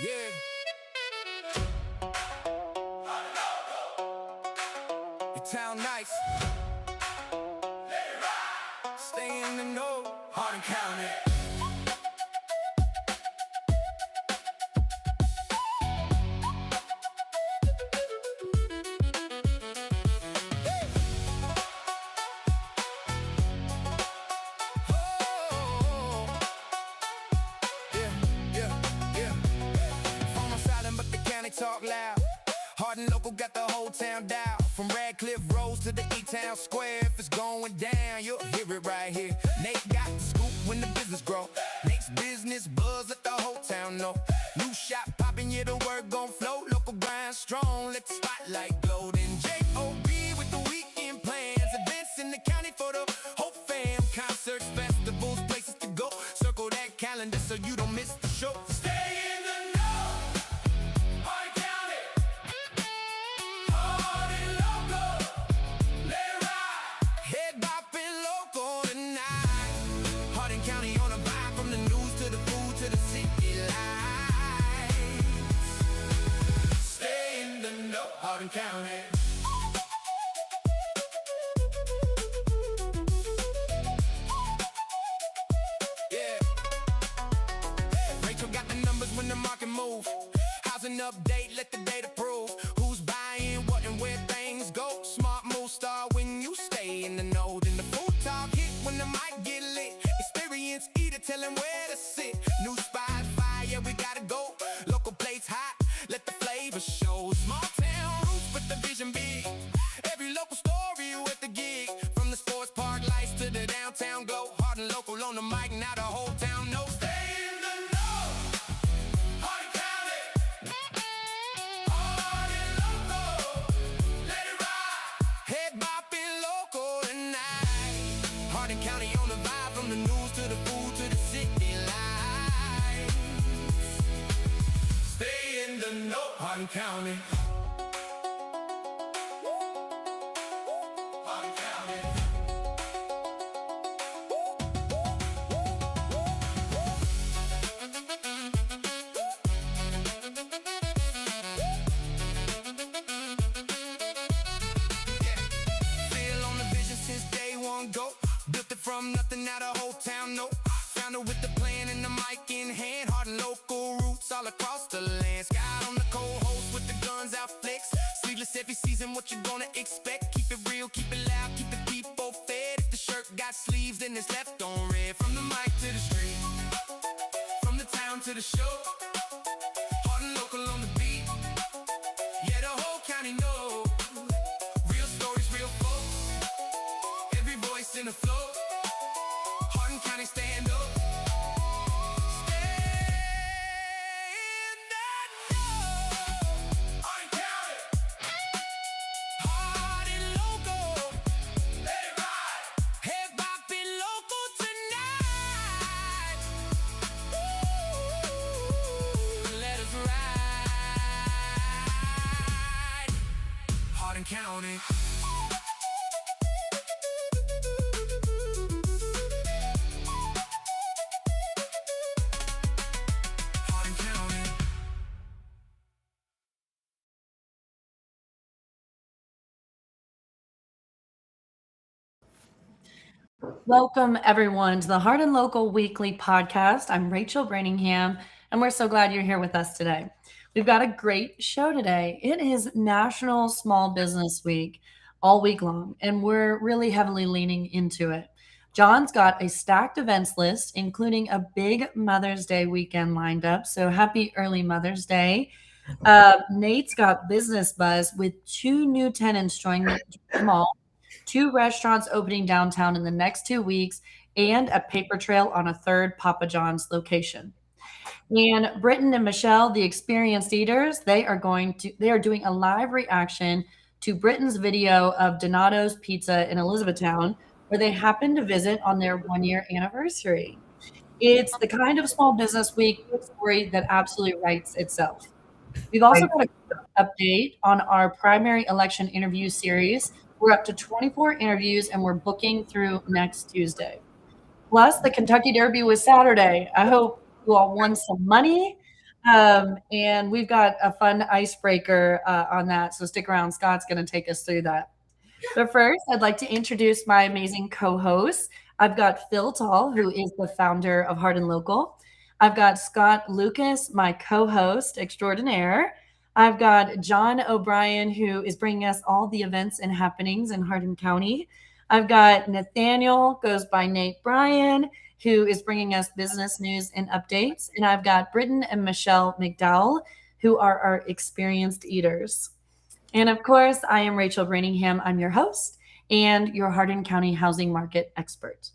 Yeah. Your town nice. Stay in the know. Hardin County. Talk loud. Hardin local got the whole town down. From Radcliffe Rose to the E-Town Square. If it's going down, you'll hear it right here. Nate got the scoop when the business grow. Nate's business buzz, let the whole town know. New shop popping, yeah, the word gon' flow. Local grind strong, let the spotlight glow. Then J.O.B. with the weekend plans. Events in the county for the whole fam. Concerts, festivals, places to go. Circle that calendar so you don't miss the show. Stay in the know. Hardin County. Yeah. Rachel got the numbers when the market move. Housing update, let the data prove who's buying what and where things go. Smart move start when you stay in the know. Then the food talk hit when the mic get lit. Experience eater, tell them where to sit. New spot fire, yeah, we gotta go. Local plates hot, let the flavor show. Small town roots, but the vision big. Every local story with the gig. From the sports park lights to the downtown glow. Hardin local on the mic, now the whole town knows. Stay in the know. Hardin County. Hardin local. Let it ride. Head bopping local tonight. Hardin County on the vibe, from the news to the food to the city lights. Stay in the know. Hardin County. Go. Built it from nothing, now the whole town know. Found it with the plan and the mic in hand. Hardin local roots all across the land. Sky on the co-host with the guns out flex. Sleeveless every season, what you gonna expect? Keep it real, keep it loud, keep the people fed. If the shirt got sleeves, then it's left on red. From the mic to the street, from the town to the show. Hardin local on the beat, yeah, the whole county know. Real stories, real folks, every voice in the flow. Hardin County stand up. Stay in the know. Hardin County. Hardin local. Let it ride. Head bopping local tonight. Ooh, let us ride. Hardin County. Welcome, everyone, to the Hardin Local Weekly Podcast. I'm Rachel Brainingham, and we're so glad you're here with us today. We've got a great show today. It is National Small Business Week all week long, and we're really heavily leaning into it. John's got a stacked events list, including a big Mother's Day weekend lined up, so happy early Mother's Day. Nate's got business buzz with 2 new tenants joining the mall, 2 restaurants opening downtown in the next 2 weeks, and a paper trail on a 3rd Papa John's location. And Britton and Michelle, the experienced eaters, they are doing a live reaction to Britton's video of Donato's Pizza in Elizabethtown, where they happened to visit on their 1-year anniversary. It's the kind of small business week story that absolutely writes itself. We've also got an update on our primary election interview series. We're up to 24 interviews, and we're booking through next Tuesday. Plus, the Kentucky Derby was Saturday. I hope you all won some money. And we've got a fun icebreaker on that. So stick around. Scott's going to take us through that. But first, I'd like to introduce my amazing co-hosts. I've got Phil Tall, who is the founder of Hardin Local. I've got Scott Lucas, my co-host extraordinaire. I've got John O'Brien, who is bringing us all the events and happenings in Hardin County. I've got Nathaniel, goes by Nate Bryan, who is bringing us business news and updates. And I've got Britton and Michelle McDowell, who are our experienced eaters. And of course, I am Rachel Brainingham. I'm your host and your Hardin County housing market expert.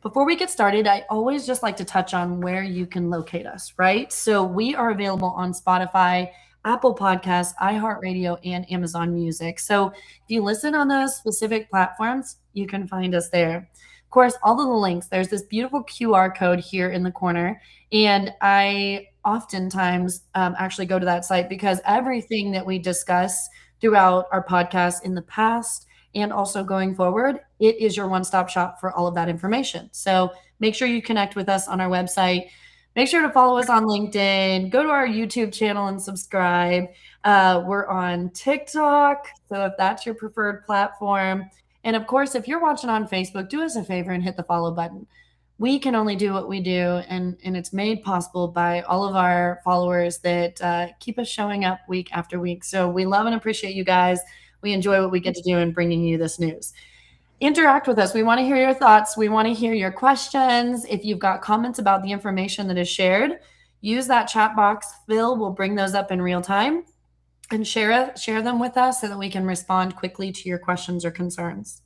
Before we get started, I always just like to touch on where you can locate us, right? So we are available on Spotify, Apple Podcasts, iHeartRadio, and Amazon Music. So if you listen on those specific platforms, you can find us there. Of course, all of the links, there's this beautiful QR code here in the corner. And I oftentimes actually go to that site because everything that we discuss throughout our podcast in the past and also going forward, it is your one-stop shop for all of that information. So make sure you connect with us on our website. Make sure to follow us on LinkedIn. Go to our YouTube channel and subscribe. We're on TikTok, so if that's your preferred platform. And of course, if you're watching on Facebook, do us a favor and hit the follow button. We can only do what we do, and it's made possible by all of our followers that keep us showing up week after week. So we love and appreciate you guys. We enjoy what we get to do in bringing you this news. Interact with us. We want to hear your thoughts. We want to hear your questions. If you've got comments about the information that is shared, use that chat box. Phil will bring those up in real time and share them with us so that we can respond quickly to your questions or concerns.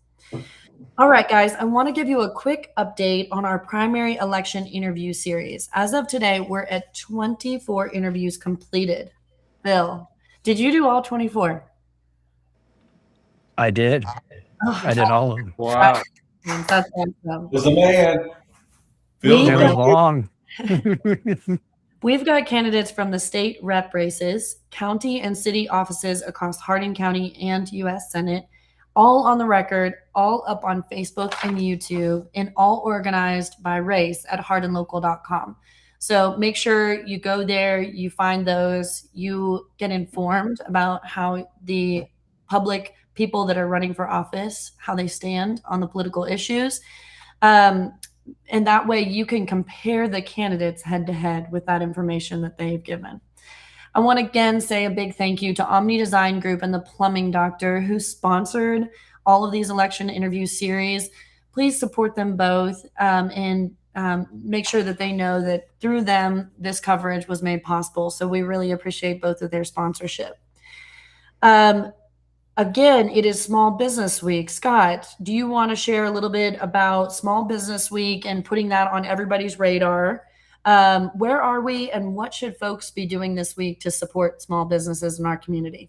All right, guys, I want to give you a quick update on our primary election interview series. As of today, we're at 24 interviews completed. Phil, did you do all 24? I did. I did all of them. Wow. That's awesome. Was a man. It was long. We've got candidates from the state rep races, county and city offices across Hardin County and U.S. Senate, all on the record, all up on Facebook and YouTube, and all organized by race at hardinlocal.com. So make sure you go there, you find those, you get informed about how the public people that are running for office, how they stand on the political issues. And that way you can compare the candidates head to head with that information that they've given. I want to again say a big thank you to Omni Design Group and the Plumbing Doctor who sponsored all of these election interview series. Please support them both and make sure that they know that through them, this coverage was made possible. So we really appreciate both of their sponsorship. Again, it is Small Business Week. Scott, do you want to share a little bit about Small Business Week and putting that on everybody's radar? Where are we and what should folks be doing this week to support small businesses in our community?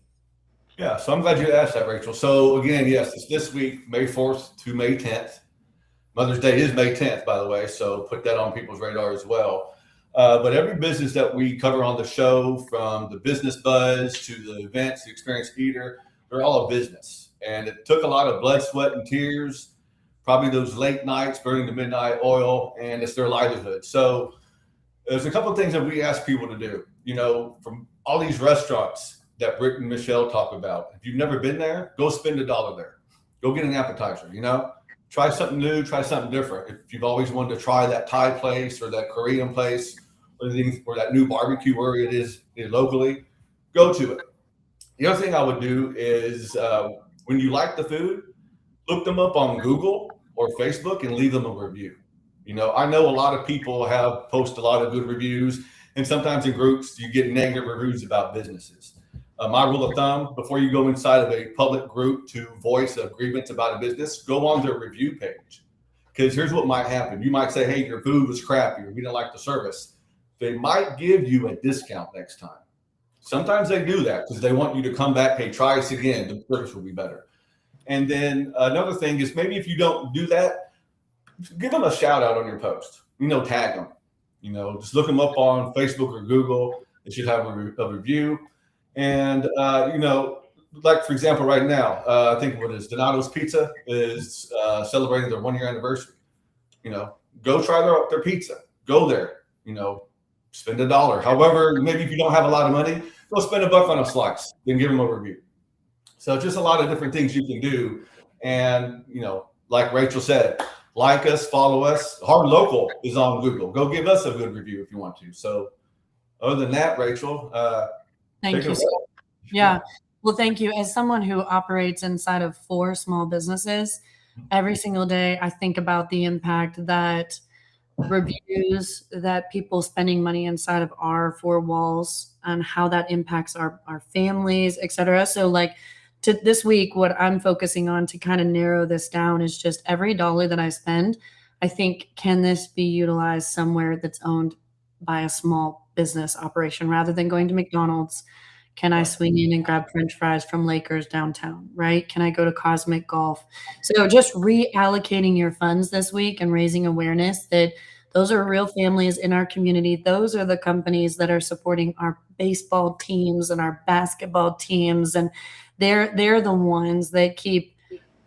Yeah, so I'm glad you asked that, Rachel. So again, yes, it's this week, May 4th to May 10th. Mother's Day is May 10th, by the way, so put that on people's radar as well. But every business that we cover on the show, from the business buzz to the events, the experienced eater, they're all a business. And it took a lot of blood, sweat, and tears, probably those late nights burning the midnight oil, and it's their livelihood. So there's a couple of things that we ask people to do, you know, from all these restaurants that Britt and Michelle talk about. If you've never been there, go spend $1 there. Go get an appetizer, you know, try something new, try something different. If you've always wanted to try that Thai place or that Korean place or that new barbecue where it is locally, go to it. The other thing I would do is when you like the food, look them up on Google or Facebook and leave them a review. You know, I know a lot of people have posted a lot of good reviews, and sometimes in groups you get negative reviews about businesses. My rule of thumb, before you go inside of a public group to voice a grievance about a business, go on their review page. Because here's what might happen. You might say, hey, your food was crappy, or we didn't like the service. They might give you a discount next time. Sometimes they do that because they want you to come back, hey, try us again. The service will be better. And then another thing is, maybe if you don't do that, give them a shout out on your post, you know, tag them, you know, just look them up on Facebook or Google. They should have a review. And, you know, like, for example, right now, I think what is Donato's Pizza is celebrating their 1-year anniversary. You know, go try their pizza, go there, you know, spend $1. However, maybe if you don't have a lot of money, go spend $1 on a slice, then give them a review. So just a lot of different things you can do. And, like Rachel said, like us, follow us. Hardin Local is on Google. Go give us a good review if you want to. So other than that, Rachel, thank you. Yeah. Well, thank you. As someone who operates inside of 4 small businesses, every single day I think about the impact that reviews, that people spending money inside of our 4 walls, and how that impacts our families, etc. So like to this week, what I'm focusing on to kind of narrow this down is just every dollar that I spend, I think, can this be utilized somewhere that's owned by a small business operation rather than going to McDonald's? Can I swing in and grab French fries from Lakers downtown, right? Can I go to Cosmic Golf? So just reallocating your funds this week and raising awareness that those are real families in our community. Those are the companies that are supporting our baseball teams and our basketball teams. And they're the ones that keep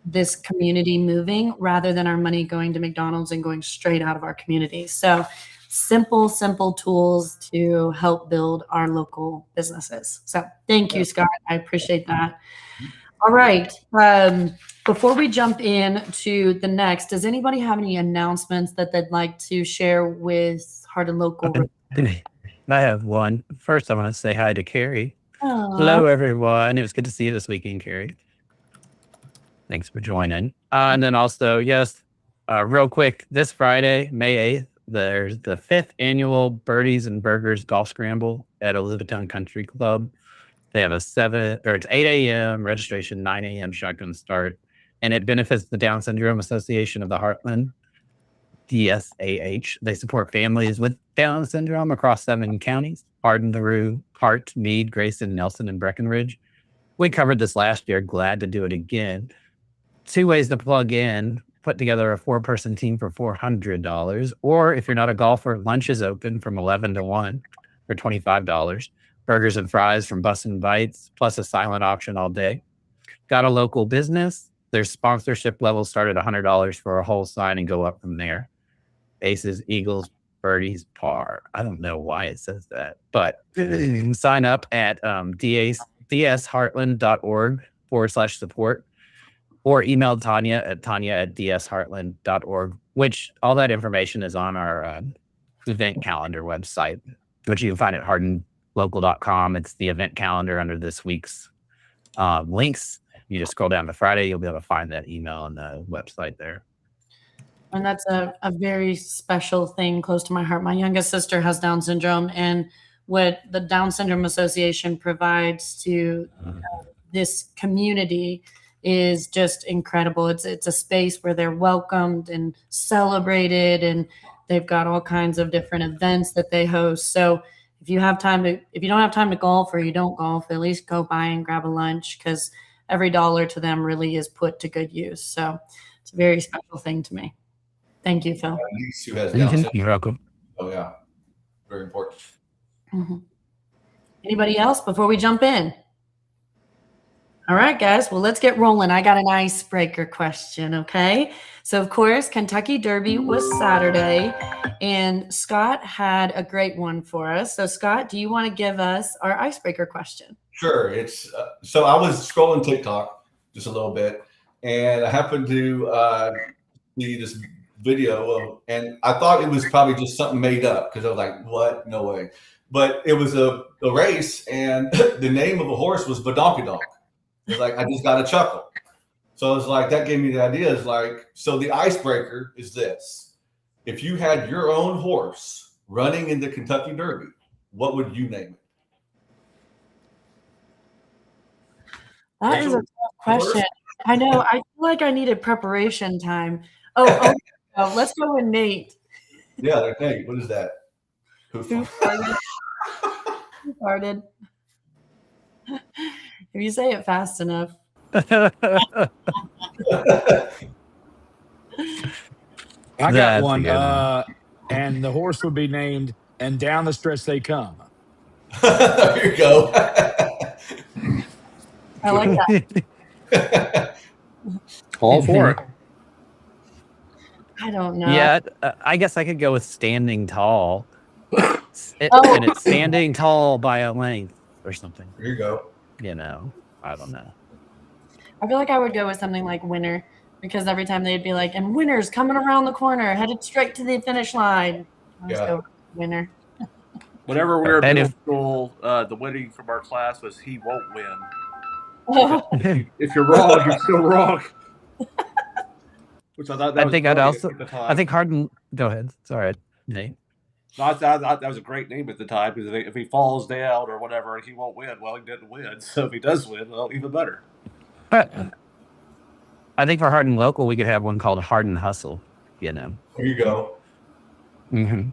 this community moving rather than our money going to McDonald's and going straight out of our community. So simple tools to help build our local businesses. So thank you, Scott. I appreciate that. All right. Before we jump in to the next, does anybody have any announcements that they'd like to share with Hardin Local? I have one. First, I want to say hi to Carrie. Hello, everyone. It was good to see you this weekend, Carrie. Thanks for joining. And then also, yes, real quick, this Friday, May 8th, there's the 5th annual Birdies and Burgers Golf Scramble at Olivetown Country Club. They have it's 8 a.m. registration, 9 a.m. shotgun start, and it benefits the Down Syndrome Association of the Heartland, DSAH. They support families with Down syndrome across 7 counties: Hardin, LaRue, Hart, Meade, Grayson, Nelson, and Breckenridge. We covered this last year. Glad to do it again. 2 ways to plug in: put together a 4-person team for $400, or if you're not a golfer, lunch is open from 11 to 1 for $25. Burgers and fries from Bus and Bites, plus a silent auction all day. Got a local business? Their sponsorship levels start at $100 for a whole sign and go up from there. Aces, Eagles, Birdies, par. I don't know why it says that, but you can sign up at dsheartland.org/support, or email Tanya at dsheartland.org, which all that information is on our event calendar website, which you can find at hardinlocal.com. It's the event calendar under this week's links. You just scroll down to Friday, you'll be able to find that email on the website there. And that's a very special thing close to my heart. My youngest sister has Down syndrome, and what the Down Syndrome Association provides to this community is just incredible. It's a space where they're welcomed and celebrated, and they've got all kinds of different events that they host. So if you don't have time to golf, or you don't golf, at least go by and grab a lunch, because every dollar to them really is put to good use. So it's a very special thing to me. Thank you, Phil. Who has Down syndrome. You're welcome. Oh yeah, very important. Mm-hmm. Anybody else before we jump in? All right, guys. Well, let's get rolling. I got an icebreaker question, okay? So, of course, Kentucky Derby was Saturday, and Scott had a great one for us. So, Scott, do you want to give us our icebreaker question? Sure. It's so I was scrolling TikTok just a little bit, and I happened to see this video, and I thought it was probably just something made up, because I was like, "What? No way!" But it was a race, and the name of a horse was Badonkadonk. It's like, I just got a chuckle. So it's like, that gave me the idea. Is like, so the icebreaker is this: if you had your own horse running in the Kentucky Derby, what would you name it? That is a tough question. I know. I feel like I needed preparation time. Oh, let's go with Nate. Yeah, Nate. What is that? Who farted? Who farted? If you say it fast enough. I got one. And the horse would be named "And Down the Stretch They Come." There you go. I like that. All for it. I don't know. Yeah, I guess I could go with Standing Tall. Oh, it's standing tall by a length or something. There you go. I don't know. I feel like I would go with something like winner, because every time they'd be like, and winner's coming around the corner, headed straight to the finish line. I just go winner. Whenever we were in middle school, the winning from our class was "he won't win." If you're wrong, you're still wrong. Which I thought that I think Hardin. Go ahead. Sorry, Nate. No, I thought that was a great name at the time, because if he falls down or whatever, he won't win. Well, he didn't win. So if he does win, well, even better. I think for Hardin local, we could have one called Hardin Hustle. There you go. Mm-hmm.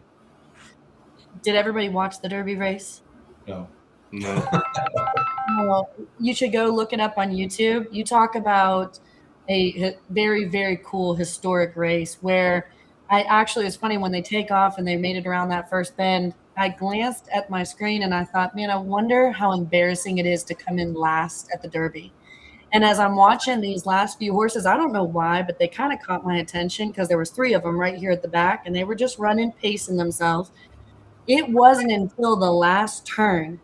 Did everybody watch the Derby race? No. Well, you should go look it up on YouTube. You talk about a very, very cool historic race where it was funny when they take off and they made it around that first bend. I glanced at my screen and I thought, man, I wonder how embarrassing it is to come in last at the Derby. And as I'm watching these last few horses, I don't know why, but they kind of caught my attention because there was 3 of them right here at the back and they were just running, pacing themselves. It wasn't until the last turn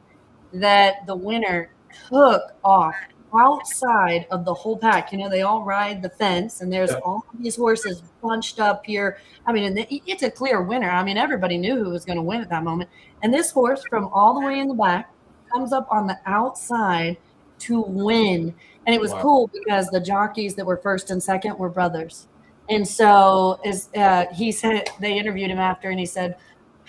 that the winner took off outside of the whole pack. They all ride the fence and there's all these horses bunched up here. I mean, and it's a clear winner. I mean, everybody knew who was going to win at that moment. And this horse from all the way in the back comes up on the outside to win. And it was cool because the jockeys that were first and second were brothers. And so he said, they interviewed him after and he said,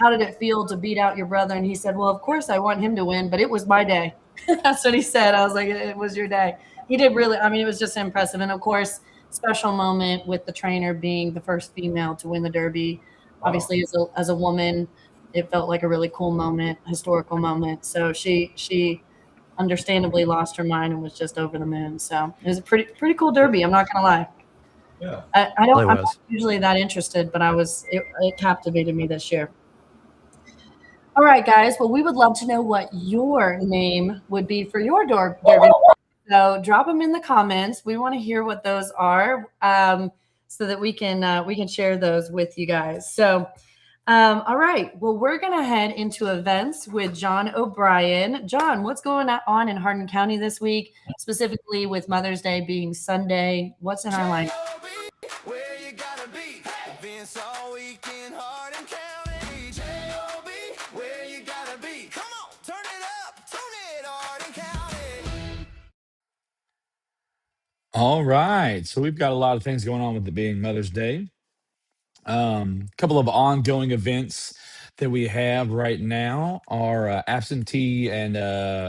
how did it feel to beat out your brother? And he said, well, of course I want him to win, but it was my day. That's what he said. I was like, it was your day. He did really, I mean, it was just impressive. And of course, special moment with the trainer being the first female to win the Derby. Obviously, as a woman, it felt like a really cool moment, historical moment. So she understandably lost her mind and was just over the moon. So it was a pretty cool Derby. I'm not going to lie. Yeah. I'm not usually that interested, but it captivated me this year. All right, guys. Well, we would love to know what your name would be for your Derby. So drop them in the comments. We want to hear what those are, so that we can share those with you guys. So, all right. Well, we're gonna head into events with John O'Brien. John, what's going on in Hardin County this week, specifically with Mother's Day being Sunday? What's in our line? Where you gotta be? Events all week in Hardin County. Where you gotta be? Come on, turn it up, tune it, Hardin County. All right. So we've got a lot of things going on with it being Mother's Day. A couple of ongoing events that we have right now are absentee and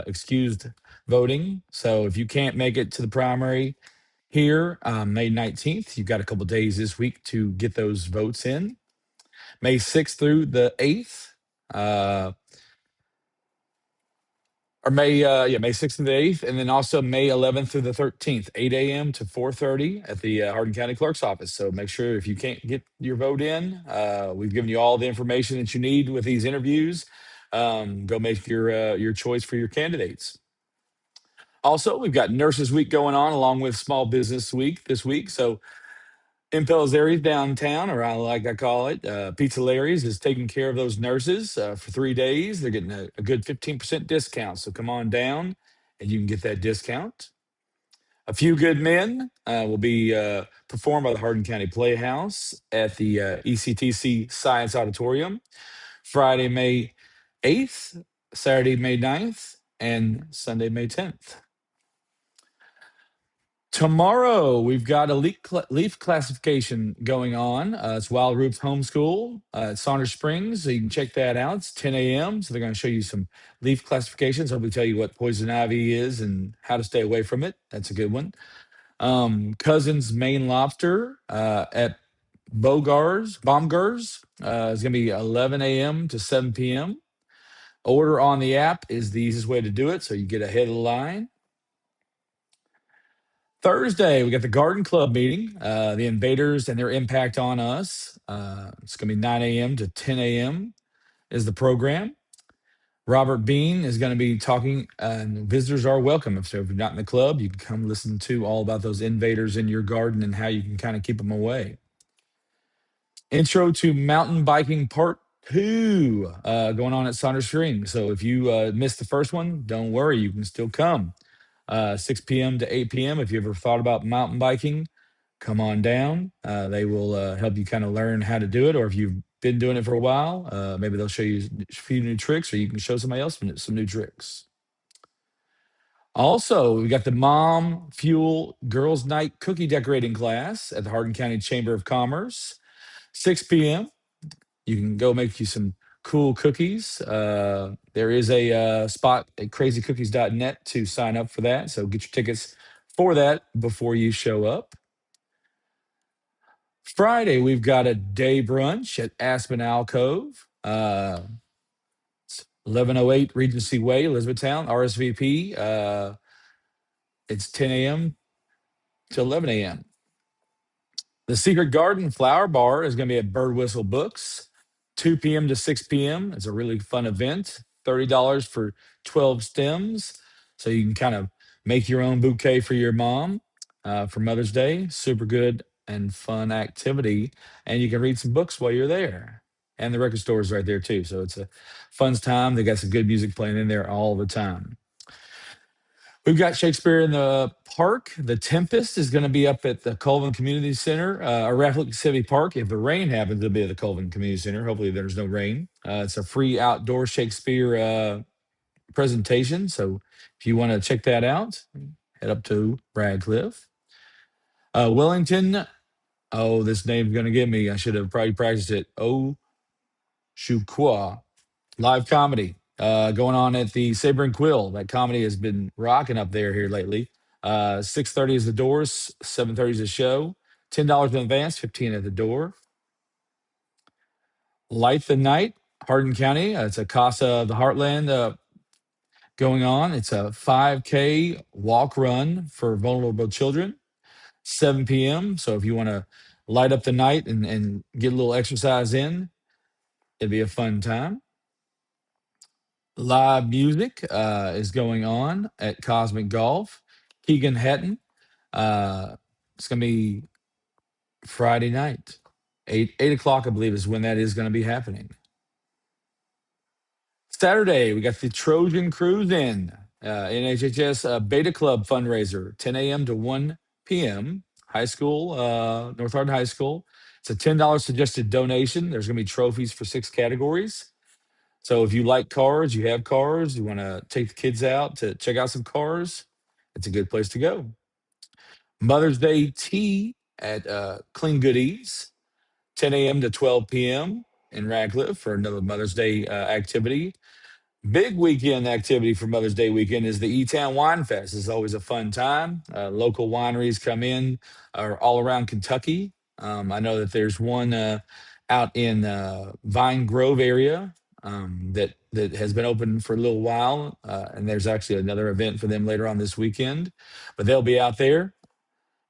excused voting. So if you can't make it to the primary here, May 19th, you've got a couple days this week to get those votes in. May 6th through the 8th, May 6th through the 8th, and then also May 11th through the 13th, 8 a.m. to 4:30 at the Hardin County Clerk's office. So make sure if you can't get your vote in, we've given you all the information that you need with these interviews. Go make your choice for your candidates. Also, we've got Nurses Week going on along with Small Business Week this week. So Impel's Larry's downtown, or I call it, Pizza Larry's is taking care of those nurses for 3 days. They're getting a good 15% discount. So come on down and you can get that discount. A Few Good Men will be performed by the Hardin County Playhouse at the ECTC Science Auditorium Friday, May 8th, Saturday, May 9th, and Sunday, May 10th. Tomorrow, we've got a leaf classification going on. It's Wild Roots Homeschool at Saunders Springs. So you can check that out. It's 10 a.m. So they're going to show you some leaf classifications. Hopefully tell you what poison ivy is and how to stay away from it. That's a good one. Cousins Maine Lobster at Baumgar's is going to be 11 a.m. to 7 p.m. Order on the app is the easiest way to do it, so you get ahead of the line. Thursday, we got the Garden Club meeting, the Invaders and their impact on us. It's going to be 9 a.m. to 10 a.m. is the program. Robert Bean is going to be talking, and visitors are welcome. So if you're not in the club, you can come listen to all about those invaders in your garden and how you can kind of keep them away. Intro to Mountain Biking Part 2 going on at Saunders Spring. So if you missed the first one, don't worry, you can still come. 6 p.m. to 8 p.m. If you ever thought about mountain biking, come on down. They will help you kind of learn how to do it, or if you've been doing it for a while, maybe they'll show you a few new tricks, or you can show somebody else some new tricks. Also, we got the Mom Fuel Girls Night Cookie Decorating class at the Hardin County Chamber of Commerce, 6 p.m. You can go make you some cool cookies. There is a spot at crazycookies.net to sign up for that. So get your tickets for that before you show up. Friday, we've got a day brunch at Aspen Alcove. It's 1108 Regency Way, Elizabethtown, RSVP. It's 10 a.m. to 11 a.m. The Secret Garden Flower Bar is going to be at Bird Whistle Books, 2 p.m. to 6 p.m. It's a really fun event, $30 for 12 stems. So you can kind of make your own bouquet for your mom for Mother's Day. Super good and fun activity. And you can read some books while you're there. And the record store is right there too. So it's a fun time. They got some good music playing in there all the time. We've got Shakespeare in the Park. The Tempest is going to be up at the Colvin Community Center, or Rapid City Park. If the rain happens to be at the Colvin Community Center, hopefully there's no rain. It's a free outdoor Shakespeare presentation. So if you want to check that out, head up to Radcliffe. Wellington. Oh, this name's going to get me. I should have probably practiced it. Oh, Chouquois. Live comedy going on at the Saber and Quill. That comedy has been rocking up there here lately. 6:30 is the doors, 7:30 is the show. $10 in advance, 15 at the door. Light the Night, Hardin County. It's a Casa of the Heartland going on. It's a 5K walk run for vulnerable children, 7 p.m. So if you want to light up the night and get a little exercise in, it'd be a fun time. Live music is going on at Cosmic Golf. Keegan Hatton. It's going to be Friday night. 8 o'clock, I believe, is when that is going to be happening. Saturday, we got the Trojan Cruise In. NHHS Beta Club fundraiser, 10 a.m. to 1 p.m. High school, North Hardin High School. It's a $10 suggested donation. There's going to be trophies for 6 categories. So if you like cars, you have cars, you want to take the kids out to check out some cars, it's a good place to go. Mother's Day tea at Clean Goodies, 10 a.m. to 12 p.m. in Radcliffe for another Mother's Day activity. Big weekend activity for Mother's Day weekend is the E-Town Wine Fest. It's always a fun time. Local wineries come in all around Kentucky. I know that there's one out in Vine Grove area that has been open for a little while, and there's actually another event for them later on this weekend. But they'll be out there.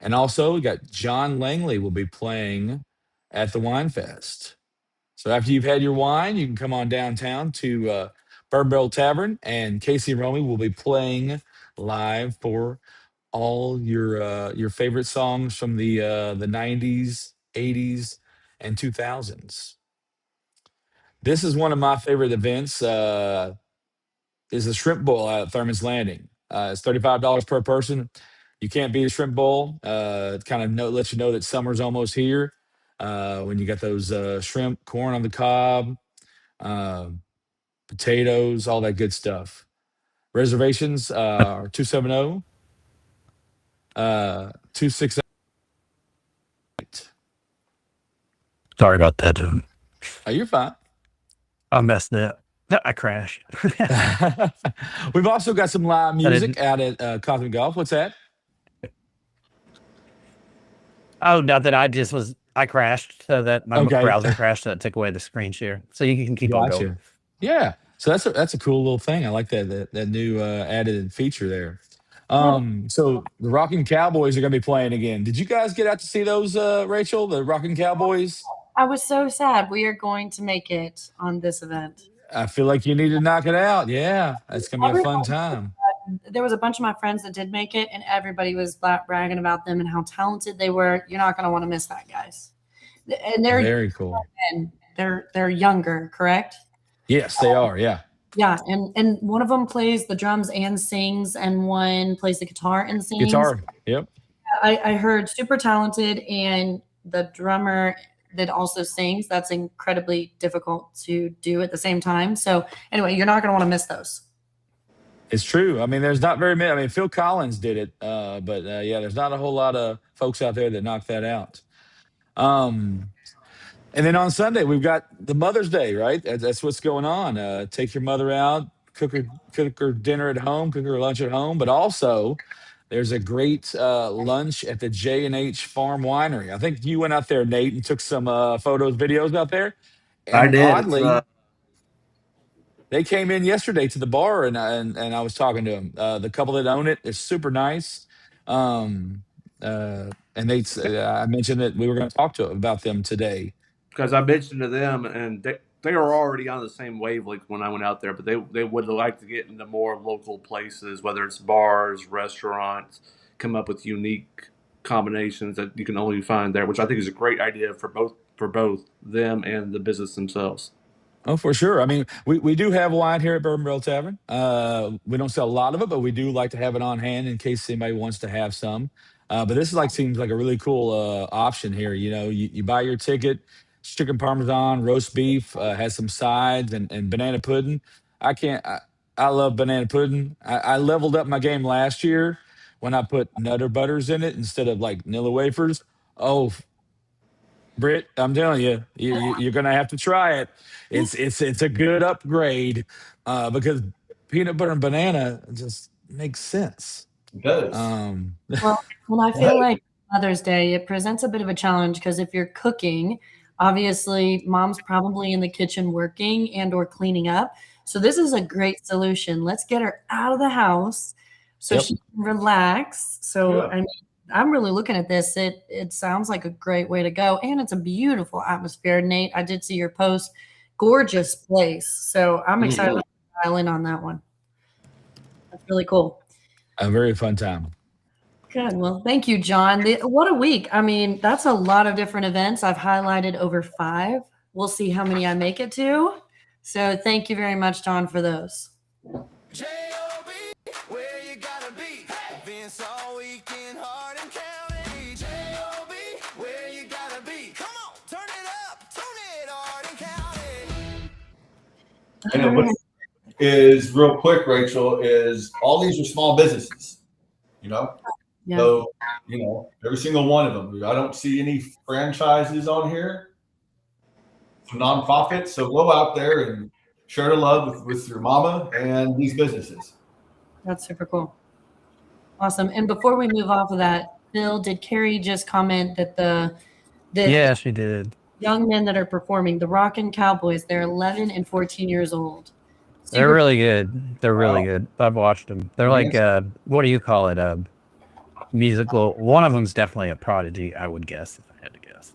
And also, we got John Langley will be playing at the Wine Fest. So after you've had your wine, you can come on downtown to Bourbon Barrel Tavern, and Casey and Romy will be playing live for all your favorite songs from the 90s, 80s, and 2000s. This is one of my favorite events. Is the Shrimp Bowl out at Thurman's Landing. It's $35 per person. You can't beat a shrimp bowl. It kind of lets you know that summer's almost here. When you got those shrimp, corn on the cob, potatoes, all that good stuff. Reservations are 270 268. Sorry about that. Oh, you're fine. I messed it up. I crashed. We've also got some live music out at Cosmic Golf. What's that? Oh, nothing. I crashed so that my Okay. browser crashed, so it took away the screen share. So you can keep on going. Yeah. So that's a cool little thing. I like that new added feature there. So the Rockin' Cowboys are going to be playing again. Did you guys get out to see those, Rachel? The Rockin' Cowboys? I was so sad. We are going to make it on this event. I feel like you need to knock it out. Yeah, it's going to be a fun time. There was a bunch of my friends that did make it, and everybody was bragging about them and how talented they were. You're not going to want to miss that, guys. And they're very cool. And They're younger, correct? Yes, they are. Yeah. Yeah, and one of them plays the drums and sings, and one plays the guitar and sings. Guitar. Yep. I heard super talented, and the drummer that also sings. That's incredibly difficult to do at the same time. So anyway, you're not going to want to miss those. It's true. I mean, there's not very many. I mean, Phil Collins did it, but yeah, there's not a whole lot of folks out there that knocked that out. And then on Sunday we've got the Mother's Day, right? That's what's going on. Take your mother out, cook her dinner at home, cook her lunch at home, but also there's a great lunch at the J&H Farm Winery. I think you went out there, Nate, and took some photos, videos out there. I And did. oddly, they came in yesterday to the bar, and I was talking to them. The couple that own it is super nice. And I mentioned that we were going to talk to about them today. Because I mentioned to them, and they are already on the same wavelength when I went out there, but they would like to get into more local places, whether it's bars, restaurants, come up with unique combinations that you can only find there, which I think is a great idea for both them and the business themselves. Oh, for sure. I mean, we do have wine here at Bourbon Barrel Tavern. We don't sell a lot of it, but we do like to have it on hand in case anybody wants to have some. But this seems like a really cool option here. You know, you buy your ticket, it's chicken parmesan, roast beef, has some sides and banana pudding. I love banana pudding. I leveled up my game last year when I put Nutter Butters in it instead of like Nilla wafers. Oh, Britt, I'm telling you, you're gonna have to try it. It's a good upgrade because peanut butter and banana just makes sense. It does. Well, and I feel like Mother's Day, it presents a bit of a challenge because if you're cooking, obviously mom's probably in the kitchen working and or cleaning up. So this is a great solution. Let's get her out of the house so she can relax. So Yeah. I mean, I'm really looking at this. It sounds like a great way to go, and it's a beautiful atmosphere. Nate, I did see your post. Gorgeous place. So I'm excited to dial in on that one. That's really cool. A very fun time. Good. Well, thank you, John. What a week. I mean, that's a lot of different events. I've highlighted over 5. We'll see how many I make it to. So thank you very much, John, for those. J-O-B, where you gotta be. Events all week in Hardin County. J-O-B, where you gotta be. Come on, turn it up, tune it, Hardin County. And what is real quick, Rachel, is all these are small businesses, you know? Yeah. So, you know, every single one of them. I don't see any franchises on here, nonprofits. So go out there and share the love with your mama and these businesses. That's super cool. Awesome. And before we move off of that, Bill, did Carrie just comment that the Yeah, she did. young men that are performing, the Rockin' Cowboys, they're 11 and 14 years old. They're really good. They're really good. I've watched them. They're like, what do you call it? Musical. One of them's definitely a prodigy, I would guess, if I had to guess.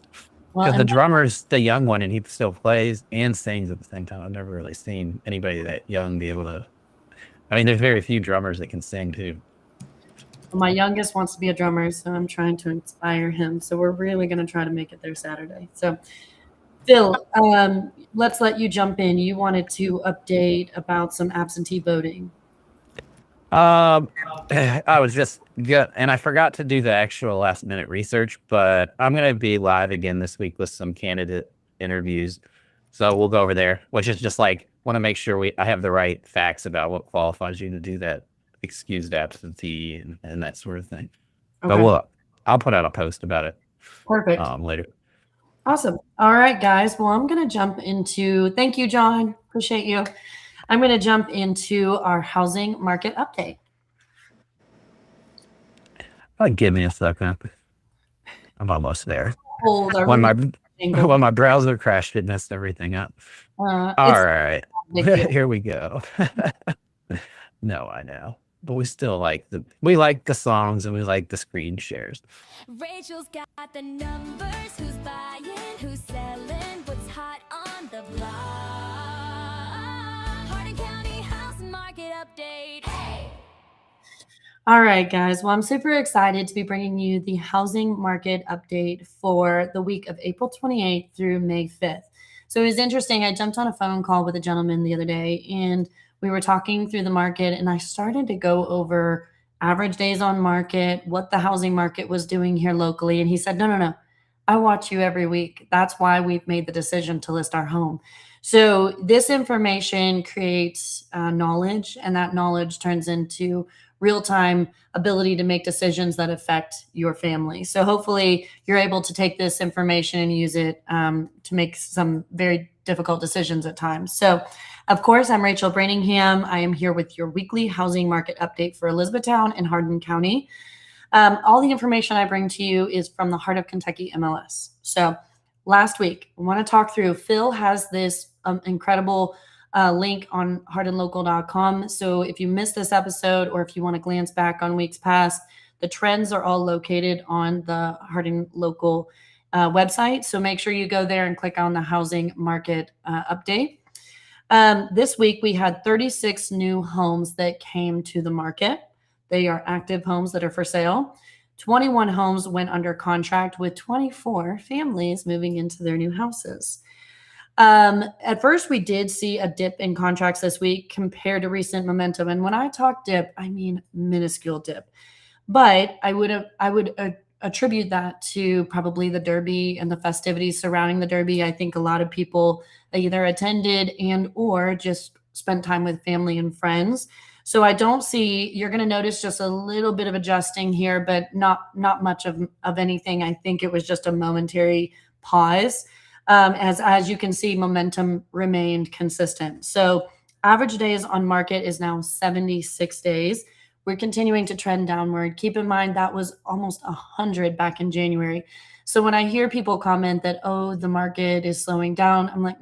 Because the drummer's the young one, and he still plays and sings at the same time. I've never really seen anybody that young be able to. I mean, there's very few drummers that can sing too. My youngest wants to be a drummer, so I'm trying to inspire him. So we're really going to try to make it there Saturday. So, Phil, let's let you jump in. You wanted to update about some absentee voting. I was just good, and I forgot to do the actual last minute research, but I'm going to be live again this week with some candidate interviews. So we'll go over there, which is just like, want to make sure I have the right facts about what qualifies you to do that excused absentee and that sort of thing. Okay. But I'll put out a post about it. Perfect. Later. Awesome. All right, guys. Well, I'm going to jump into, thank you, John. Appreciate you. I'm going to jump into our housing market update. Give me a second. I'm almost there. When my browser crashed, it messed everything up. All right. Here we go. No, I know. But we still like the songs and we like the screen shares. Rachel's got the numbers, who's buying, who's selling, what's hot on the block. Hardin County housing market update. Hey! All right, guys. Well, I'm super excited to be bringing you the housing market update for the week of April 28th through May 5th. So it was interesting. I jumped on a phone call with a gentleman the other day, and we were talking through the market, and I started to go over average days on market, what the housing market was doing here locally. And he said, no, no, no. I watch you every week. That's why we've made the decision to list our home. So this information creates knowledge, and that knowledge turns into real-time ability to make decisions that affect your family. So hopefully you're able to take this information and use it to make some very difficult decisions at times. So of course, I'm Rachel Brainingham. I am here with your weekly housing market update for Elizabethtown and Hardin County. All the information I bring to you is from the Heart of Kentucky MLS. So last week, I want to talk through, Phil has this incredible link on hardinlocal.com. So if you missed this episode, or if you want to glance back on weeks past, the trends are all located on the Hardin Local website. So make sure you go there and click on the housing market update. This week, we had 36 new homes that came to the market. They are active homes that are for sale. 21 homes went under contract, with 24 families moving into their new houses. At first, we did see a dip in contracts this week compared to recent momentum. And when I talk dip, I mean minuscule dip. But I would attribute that to probably the Derby and the festivities surrounding the Derby. I think a lot of people either attended and or just spent time with family and friends. So I don't see, you're going to notice just a little bit of adjusting here, but not much of anything. I think it was just a momentary pause. As you can see, momentum remained consistent. So average days on market is now 76 days. We're continuing to trend downward. Keep in mind that was almost 100 back in January. So when I hear people comment that, oh, the market is slowing down, I'm like,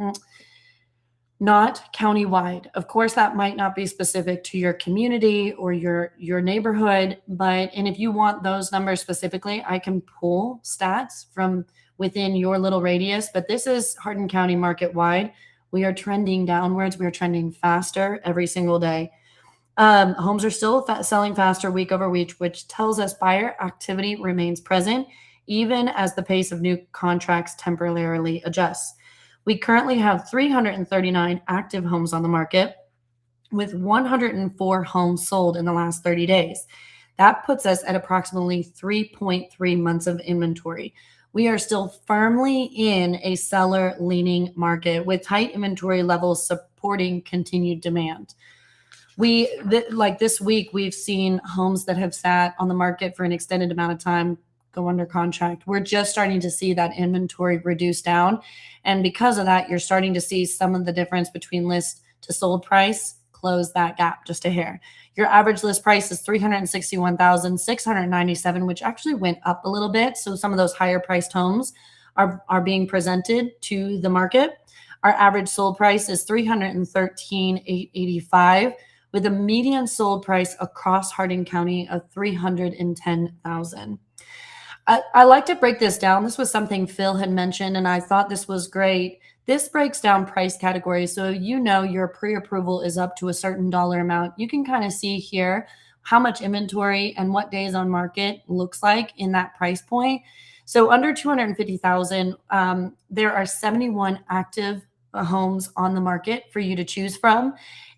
not countywide. Of course, that might not be specific to your community or your neighborhood, and if you want those numbers specifically, I can pull stats from within your little radius, but this is Hardin County market wide. We are trending downwards. We are trending faster every single day. Homes are still selling faster week over week, which tells us buyer activity remains present, even as the pace of new contracts temporarily adjusts. We currently have 339 active homes on the market, with 104 homes sold in the last 30 days. That puts us at approximately 3.3 months of inventory. We are still firmly in a seller-leaning market, with tight inventory levels supporting continued demand. Like this week, we've seen homes that have sat on the market for an extended amount of time go under contract. We're just starting to see that inventory reduce down. And because of that, you're starting to see some of the difference between list to sold price close that gap just a hair. Your average list price is $361,697, which actually went up a little bit. So some of those higher priced homes are being presented to the market. Our average sold price is $313,885, with a median sold price across Hardin County of $310,000. I like to break this down. This was something Phil had mentioned, and I thought this was great. This breaks down price categories. So your pre-approval is up to a certain dollar amount. You can kind of see here how much inventory and what days on market looks like in that price point. So under $250,000, there are 71 active homes on the market for you to choose from.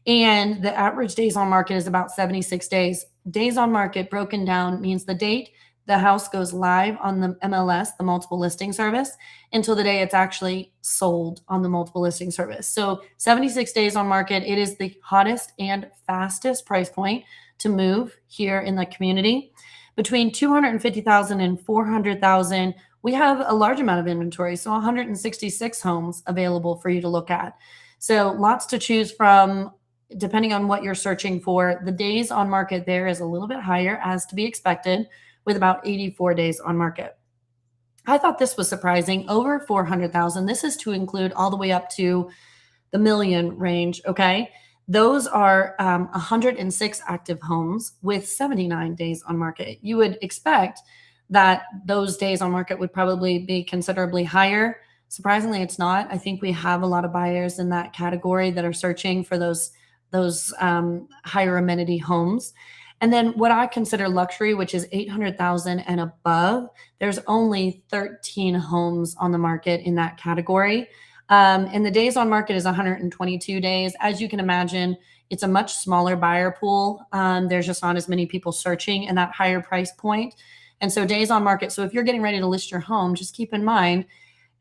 And the average days on market is about 76 days. Days on market broken down means the date the house goes live on the MLS, the multiple listing service, until the day it's actually sold on the multiple listing service. So 76 days on market, it is the hottest and fastest price point to move here in the community. Between 250,000 and 400,000, we have a large amount of inventory. So 166 homes available for you to look at. So lots to choose from depending on what you're searching for. The days on market there is a little bit higher, as to be expected, with about 84 days on market. I thought this was surprising. Over 400,000. This is to include all the way up to the million range. Okay. Those are 106 active homes with 79 days on market. You would expect that those days on market would probably be considerably higher. Surprisingly, it's not. I think we have a lot of buyers in that category that are searching for those higher amenity homes. And then what I consider luxury, which is 800,000 and above, there's only 13 homes on the market in that category. And the days on market is 122 days. As you can imagine, it's a much smaller buyer pool. There's just not as many people searching in that higher price point. And so days on market. So if you're getting ready to list your home, just keep in mind,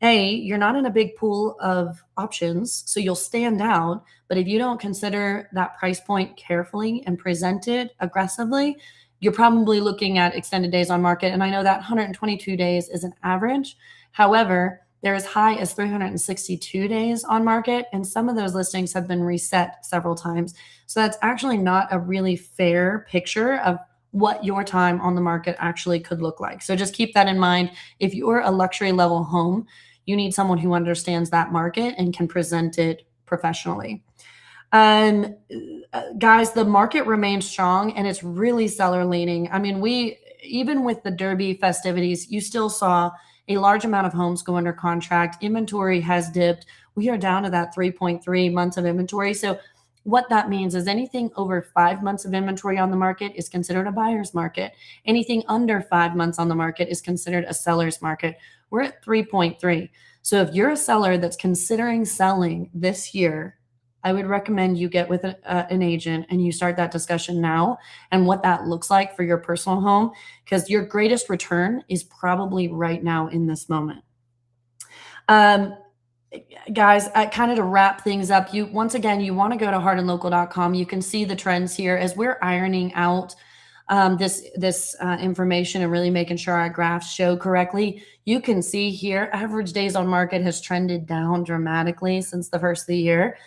you're not in a big pool of options, so you'll stand out. But if you don't consider that price point carefully and present it aggressively, you're probably looking at extended days on market. And I know that 122 days is an average. However, they're as high as 362 days on market, and some of those listings have been reset several times. So that's actually not a really fair picture of what your time on the market actually could look like. So just keep that in mind. If you're a luxury level home, you need someone who understands that market and can present it professionally. Guys, the market remains strong and it's really seller leaning. I mean, even with the Derby festivities, you still saw a large amount of homes go under contract. Inventory has dipped. We are down to that 3.3 months of inventory. So what that means is anything over 5 months of inventory on the market is considered a buyer's market. Anything under 5 months on the market is considered a seller's market. We're at 3.3. So if you're a seller that's considering selling this year, I would recommend you get with an agent and you start that discussion now and what that looks like for your personal home, because your greatest return is probably right now in this moment. Guys, kind of to wrap things up, once again, you want to go to hardinlocal.com. You can see the trends here as we're ironing out this information and really making sure our graphs show correctly. You can see here, average days on market has trended down dramatically since the first of the year.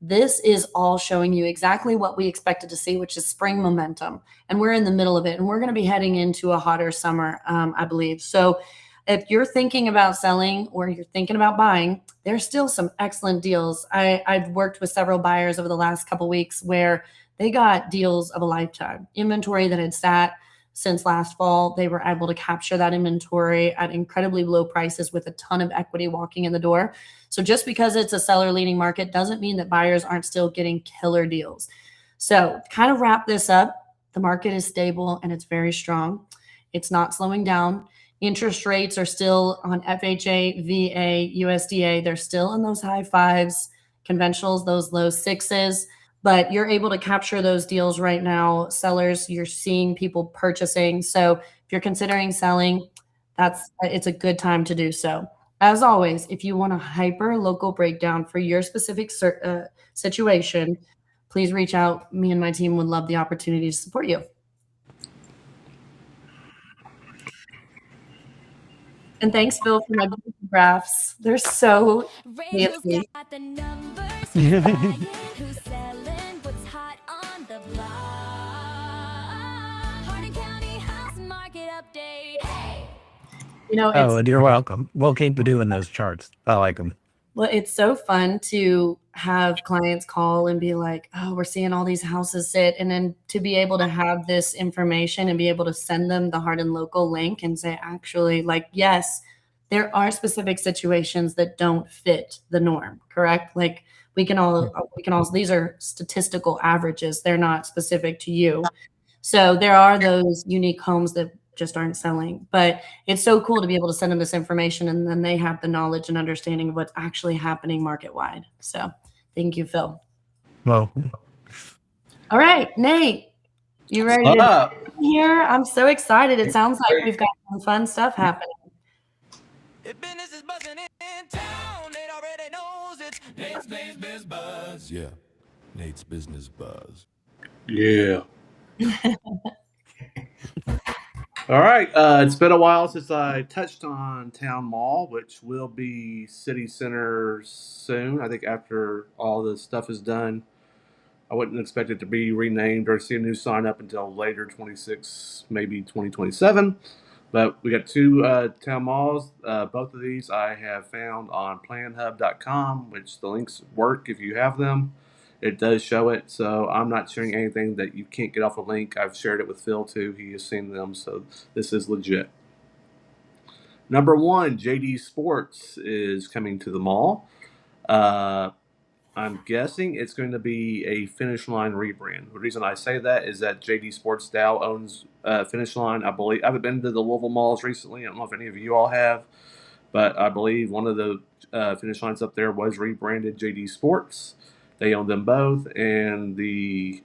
This is all showing you exactly what we expected to see, which is spring momentum. And we're in the middle of it. And we're going to be heading into a hotter summer, I believe. So if you're thinking about selling or you're thinking about buying, there's still some excellent deals. I've worked with several buyers over the last couple of weeks where they got deals of a lifetime. Inventory that had sat since last fall, they were able to capture that inventory at incredibly low prices with a ton of equity walking in the door. So just because it's a seller leaning market doesn't mean that buyers aren't still getting killer deals. So kind of wrap this up, the market is stable and it's very strong. It's not slowing down. Interest rates are still on FHA, VA, USDA. They're still in those high fives, conventionals, those low sixes. But you're able to capture those deals right now. Sellers, you're seeing people purchasing. So if you're considering selling, it's a good time to do so. As always, if you want a hyper local breakdown for your specific situation, please reach out. Me and my team would love the opportunity to support you. And thanks, Phil, for my graphs. They're so Rachel's fancy. got the numbers. Who's buying, who's selling, what's hot on the block. Hardin County House Market Update. Hey! You know, Oh, and you're welcome. We'll keep doing those charts. I like them. well, it's so fun to have clients call and be like, oh, we're seeing all these houses sit. And then to be able to have this information and be able to send them the Hardin Local link and say, actually, like, yes, there are specific situations that don't fit the norm, correct? Like we can all, these are statistical averages. They're not specific to you. So there are those unique homes that just aren't selling, but it's so cool to be able to send them this information and then they have the knowledge and understanding of what's actually happening market wide. So thank you, Phil. Well, All right, Nate, you ready to here? I'm so excited. It sounds like we've got some fun stuff happening. If business is buzzing in town, Nate already knows it's Nate's Biz Buzz. Yeah, Nate's Business Buzz. Yeah. All right. It's been a while since I touched on Town Mall, which will be City Center soon. I think after all the stuff is done, I wouldn't expect it to be renamed or see a new sign up until later 26, maybe 2027. But we got two town malls. Both of these I have found on planhub.com, which the links work if you have them. It does show it, so I'm not sharing anything that you can't get off a link. I've shared it with Phil too. He has seen them, so this is legit. Number one, JD Sports is coming to the mall. I'm guessing it's going to be a Finish Line rebrand. The reason I say that is that JD Sports now owns Finish Line. I believe I haven't been to the Louisville malls recently. I don't know if any of you all have, But I believe one of the finish lines up there was rebranded JD Sports. They own them both, and the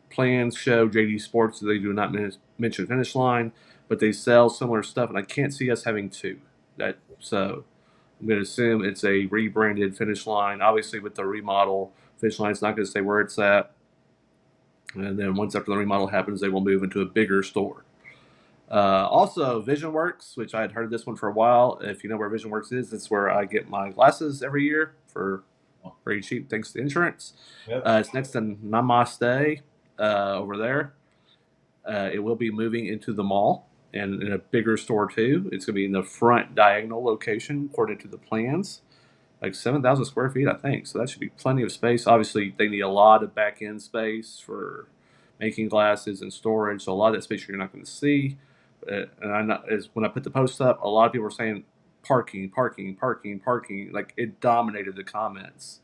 plans show JD Sports. They do not mention finish line, but they sell similar stuff, and I can't see us having two. So I'm going to assume it's a rebranded finish line. Obviously, with the remodel, finish line is not going to stay where it's at. And then once after the remodel happens, they will move into a bigger store. Also, VisionWorks, which I had heard this one for a while. If you know where VisionWorks is, it's where I get my glasses every year for very cheap, thanks to insurance. Yep. It's next to Namaste over there. It will be moving into the mall and in a bigger store too. It's going to be in the front diagonal location according to the plans, like 7,000 square feet, I think. So that should be plenty of space. Obviously, they need a lot of back end space for making glasses and storage. So a lot of that space you're not going to see. When I put the post up, a lot of people were saying parking, parking, parking, parking. Like it dominated the comments.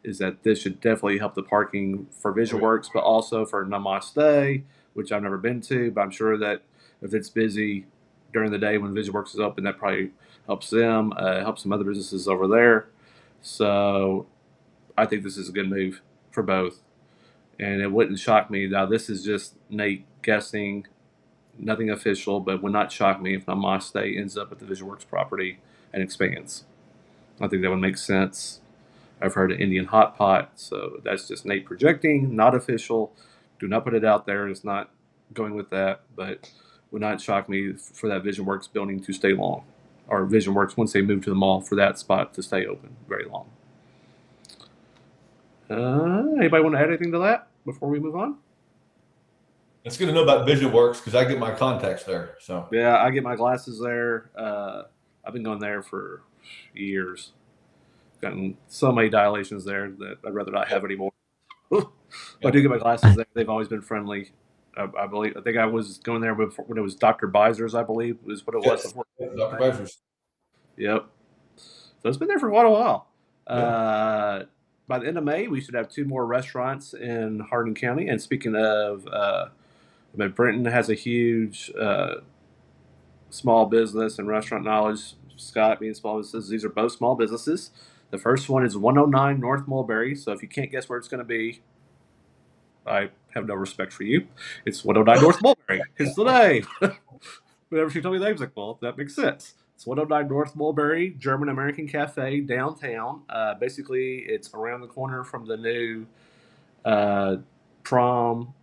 Is that this should definitely help the parking for VisionWorks, but also for Namaste, which I've never been to. But I'm sure that if it's busy during the day when VisionWorks is open, that probably helps them, helps some other businesses over there. So I think this is a good move for both. And it wouldn't shock me. Now, this is just Nate guessing, nothing official, but would not shock me if Namaste ends up at the VisionWorks property and expands. I think that would make sense. I've heard of Indian Hot Pot, so that's just Nate projecting, not official. Do not put it out there. It's not going with that, but would not shock me for that VisionWorks building to stay long, or VisionWorks once they move to the mall for that spot to stay open very long. Anybody want to add anything to that before we move on? It's good to know about VisionWorks because I get my contacts there. So yeah, I get my glasses there. I've been going there for years. Gotten so many dilations there that I'd rather not have anymore. I do get my glasses there. They've always been friendly. I believe. I think I was going there before, when it was Dr. Beiser's, I believe, was what it was before. Dr. Beiser's. Yep. So it's been there for quite a while. Yeah. By the end of May, we should have 2 more restaurants in Hardin County. And speaking of, Brenton has a huge small business and restaurant knowledge. Scott being small businesses. These are both small businesses. The first one is 109 North Mulberry. So if you can't guess where it's going to be, I have no respect for you. It's 109 North Mulberry. It's the name. Whenever she told me the name, I was like, well, that makes sense. It's 109 North Mulberry, German American Cafe, downtown. Basically, it's around the corner from the new prom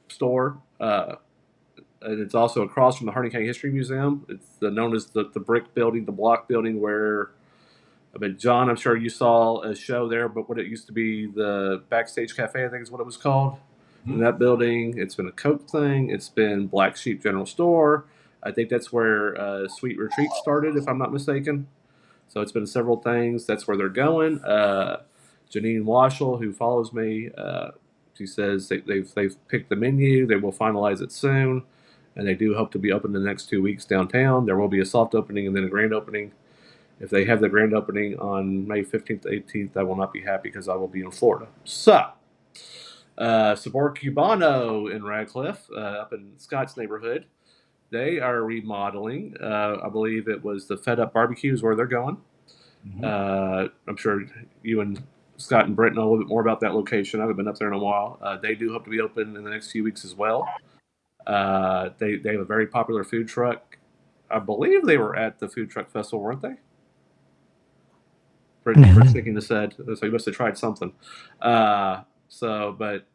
store. And it's also across from the Hardin County History Museum. It's known as the brick building, the block building where, John, I'm sure you saw a show there, but what it used to be, the Backstage Cafe, I think is what it was called. In that building. It's been a Coke thing. It's been Black Sheep General Store. I think that's where Sweet Retreat started, if I'm not mistaken. So it's been several things. That's where they're going. Janine Washel, who follows me, she says they've picked the menu. They will finalize it soon. And they do hope to be open in the next 2 weeks downtown. There will be a soft opening and then a grand opening. If they have the grand opening on May 15th to 18th, I will not be happy because I will be in Florida. So, Sabor Cubano in Radcliffe, up in Scott's neighborhood, they are remodeling. I believe it was the Fed Up Barbecue is where they're going. I'm sure you and Scott and Brent know a little bit more about that location. I haven't been up there in a while. They do hope to be open in the next few weeks as well. They have a very popular food truck. I believe they were at the food truck festival, weren't they? Brent's thinking this said, so you must have tried something. But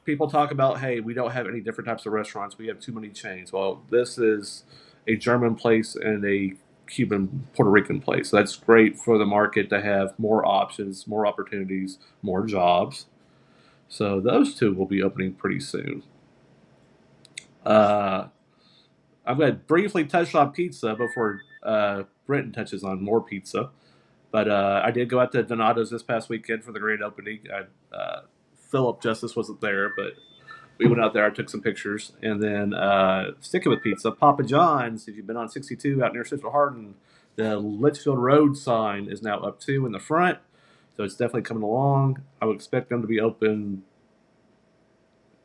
people talk about, hey, we don't have any different types of restaurants. We have too many chains. Well, this is a German place and a Cuban, Puerto Rican place. So that's great for the market to have more options, more opportunities, more jobs. So those 2 will be opening pretty soon. I'm going to briefly touch on pizza before Brenton touches on more pizza. But I did go out to Donato's this past weekend for the grand opening. Philip Justice wasn't there, but we went out there. I took some pictures. And then sticking with pizza, Papa John's, if you've been on 62 out near Central Hardin, the Litchfield Road sign is now up too in the front. So it's definitely coming along. I would expect them to be open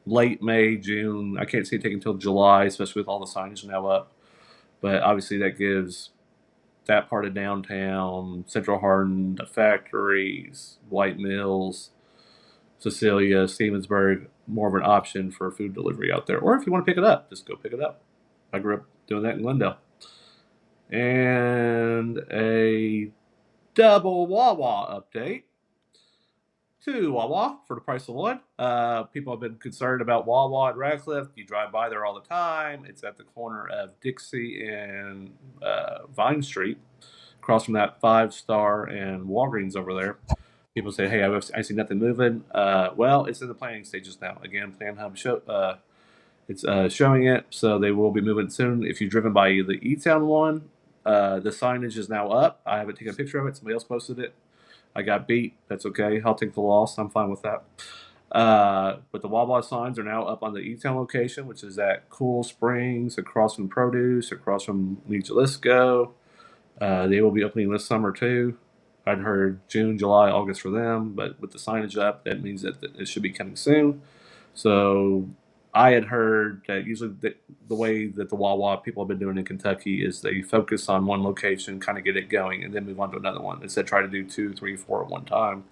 late May, June. I can't see it taking until July, especially with all the signage now up. But obviously that gives that part of downtown, Central Hardin, the factories, White Mills, Cecilia, Stevensburg, more of an option for food delivery out there. Or if you want to pick it up, just go pick it up. I grew up doing that in Glendale. And a double Wawa update. 2 Wawa for the price of 1. People have been concerned about Wawa at Radcliffe. You drive by there all the time. It's at the corner of Dixie and Vine Street, across from that 5-Star and Walgreens over there. People say, "Hey, I see nothing moving." Well, it's in the planning stages now. Again, Plan Hub it's showing it, so they will be moving soon. If you've driven by the E-Town one, the signage is now up. I haven't taken a picture of it. Somebody else posted it. I got beat. That's okay. I'll take the loss. I'm fine with that. But the Wawa signs are now up on the E-Town location, which is at Cool Springs, across from Produce, across from Lee Jalisco. They will be opening this summer too. I'd heard June, July, August for them, but with the signage up, that means that it should be coming soon. So I had heard that usually the way that the Wawa people have been doing in Kentucky is they focus on one location, kind of get it going, and then move on to another one. Instead, try to do 2, 3, 4 at one time.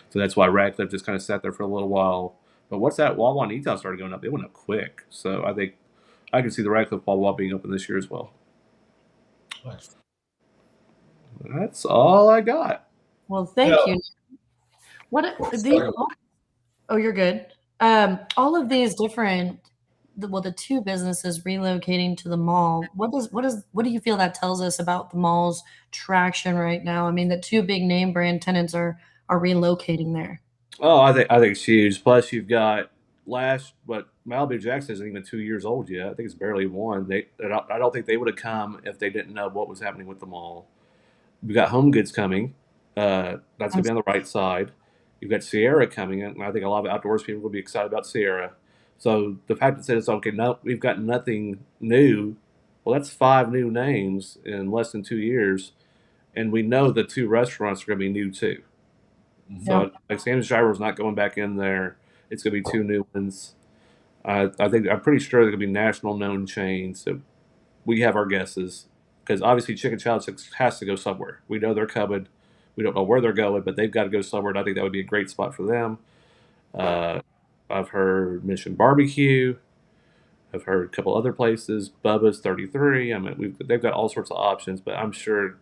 So that's why Radcliffe just kind of sat there for a little while. But once that Wawa and E-Town started going up, they went up quick. So I think I can see the Radcliffe Wawa being open this year as well. Nice. That's all I got. Well, thank Yeah. you. What Sorry. oh, you're good. All of these different, the 2 businesses relocating to the mall. What do you feel that tells us about the mall's traction right now? I mean, the 2 big name brand tenants are relocating there. Oh, I think it's huge. Plus, you've got Malibu Jackson isn't even 2 years old yet. I think it's barely 1. I don't think they would have come if they didn't know what was happening with the mall. We've got Home Goods coming. That's going to be on the right side. You've got Sierra coming in, and I think a lot of outdoors people will be excited about Sierra. So the fact that it's okay, no, we've got nothing new. Well, that's 5 new names in less than 2 years, and we know the 2 restaurants are going to be new too. So like Sam's Gyro's not going back in there. It's going to be 2 new ones. I'm pretty sure they're going to be national known chains. So we have our guesses, because obviously Chicken Child has to go somewhere. We know they're coming. We don't know where they're going, but they've got to go somewhere, and I think that would be a great spot for them. I've heard Mission Barbecue. I've heard a couple other places. Bubba's 33. I mean, they've got all sorts of options, but I'm sure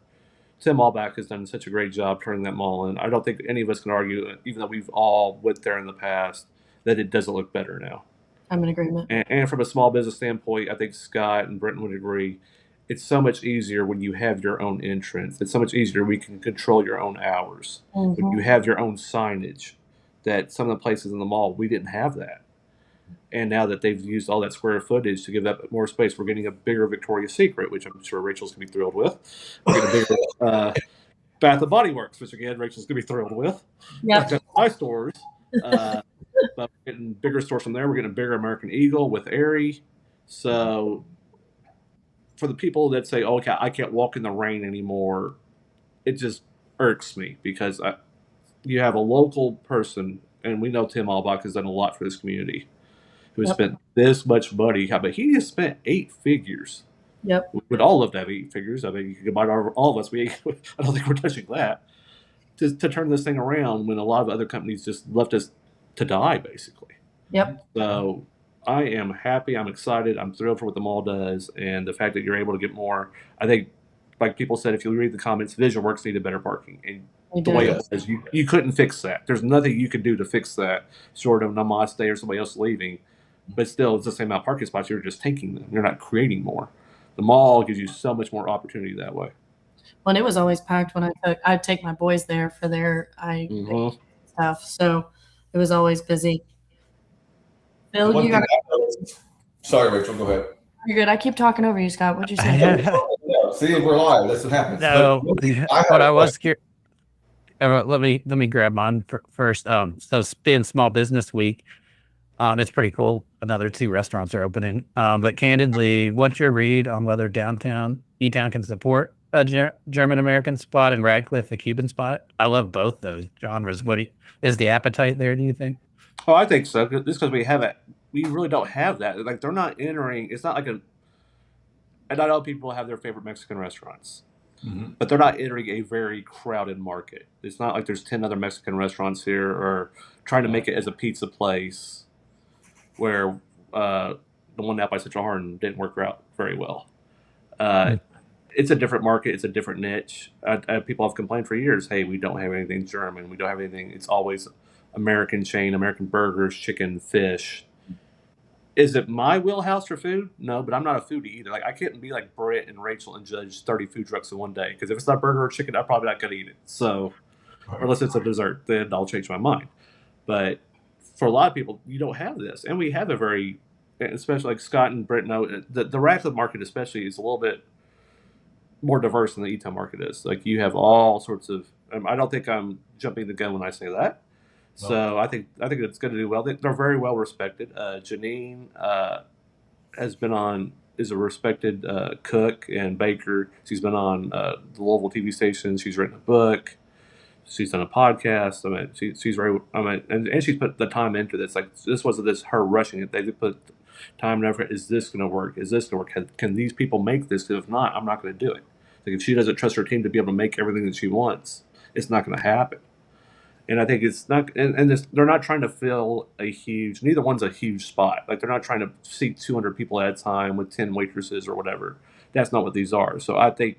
Tim Allback has done such a great job turning that mall in. I don't think any of us can argue, even though we've all went there in the past, that it doesn't look better now. I'm in agreement. And from a small business standpoint, I think Scott and Brenton would agree. It's so much easier when you have your own entrance. It's so much easier when you can control your own hours. When you have your own signage, that some of the places in the mall, we didn't have that. And now that they've used all that square footage to give that more space, we're getting a bigger Victoria's Secret, which I'm sure Rachel's going to be thrilled with. We're getting a bigger Bath and Body Works, which again, Rachel's going to be thrilled with. Yep. Not my stores. But we're getting bigger stores from there. We're getting a bigger American Eagle with Aerie. So for the people that say, "Oh, okay, I can't walk in the rain anymore," it just irks me, because you have a local person, and we know Tim Allbach has done a lot for this community, who has spent this much money. But he has spent 8 figures. Yep. We would all love to have 8 figures. I mean, you could buy all of us. I don't think we're touching that. To turn this thing around, when a lot of other companies just left us to die, basically. Yep. So I am happy. I'm excited. I'm thrilled for what the mall does, and the fact that you're able to get more. I think, like people said, if you read the comments, Vision Works needed better parking, and the way it was, you couldn't fix that. There's nothing you could do to fix that, short of Namaste or somebody else leaving. But still, it's the same amount of parking spots. You're just taking them. You're not creating more. The mall gives you so much more opportunity that way. Well, and it was always packed when I'd take my boys there for their stuff, so it was always busy. Phil, One you thing got. Sorry, Rachel, go ahead. You're good. I keep talking over you, Scott. What'd you say? See, we're live. That's what happens. No, But what I was curious. Let me grab mine first. So being Small Business Week, it's pretty cool. Another 2 restaurants are opening. But candidly, what's your read on whether downtown E-Town can support a German American spot and Radcliffe a Cuban spot? I love both those genres. Is the appetite there, do you think? Oh, I think so. Just because we really don't have that. Like, they're not entering. It's not like and not all people have their favorite Mexican restaurants. but they're not entering a very crowded market. It's not like there's 10 other Mexican restaurants here or trying to make it as a pizza place where the one out by Central Hardin didn't work out very well. It's a different market. It's a different niche. People have complained for years, hey, we don't have anything German. We don't have anything. It's always American chain, American burgers, chicken, fish. Is it my wheelhouse for food? No, but I'm not a foodie either. Like I couldn't be like Brett and Rachel and judge 30 food trucks in one day because if it's not burger or chicken, I'm probably not going to eat it. So, unless it's a dessert, then I'll change my mind. But for a lot of people, you don't have this, and we have a very, especially like Scott and Brett know, the Radcliffe market especially is a little bit more diverse than the Eton market is. Like you have all sorts of. I don't think I'm jumping the gun when I say that. So I think it's going to do well. They're very well respected. Janine is a respected cook and baker. She's been on the Louisville TV station. She's written a book. She's done a podcast. I mean, she's very. I mean, and she's put the time into this. Like this wasn't her rushing it. They did put time and effort. Is this going to work? Is this going to work? Can these people make this? Because if not, I'm not going to do it. Like if she doesn't trust her team to be able to make everything that she wants, it's not going to happen. And I think it's not, and they're not trying to fill neither one's a huge spot. Like they're not trying to seat 200 people at a time with 10 waitresses or whatever. That's not what these are. So I think,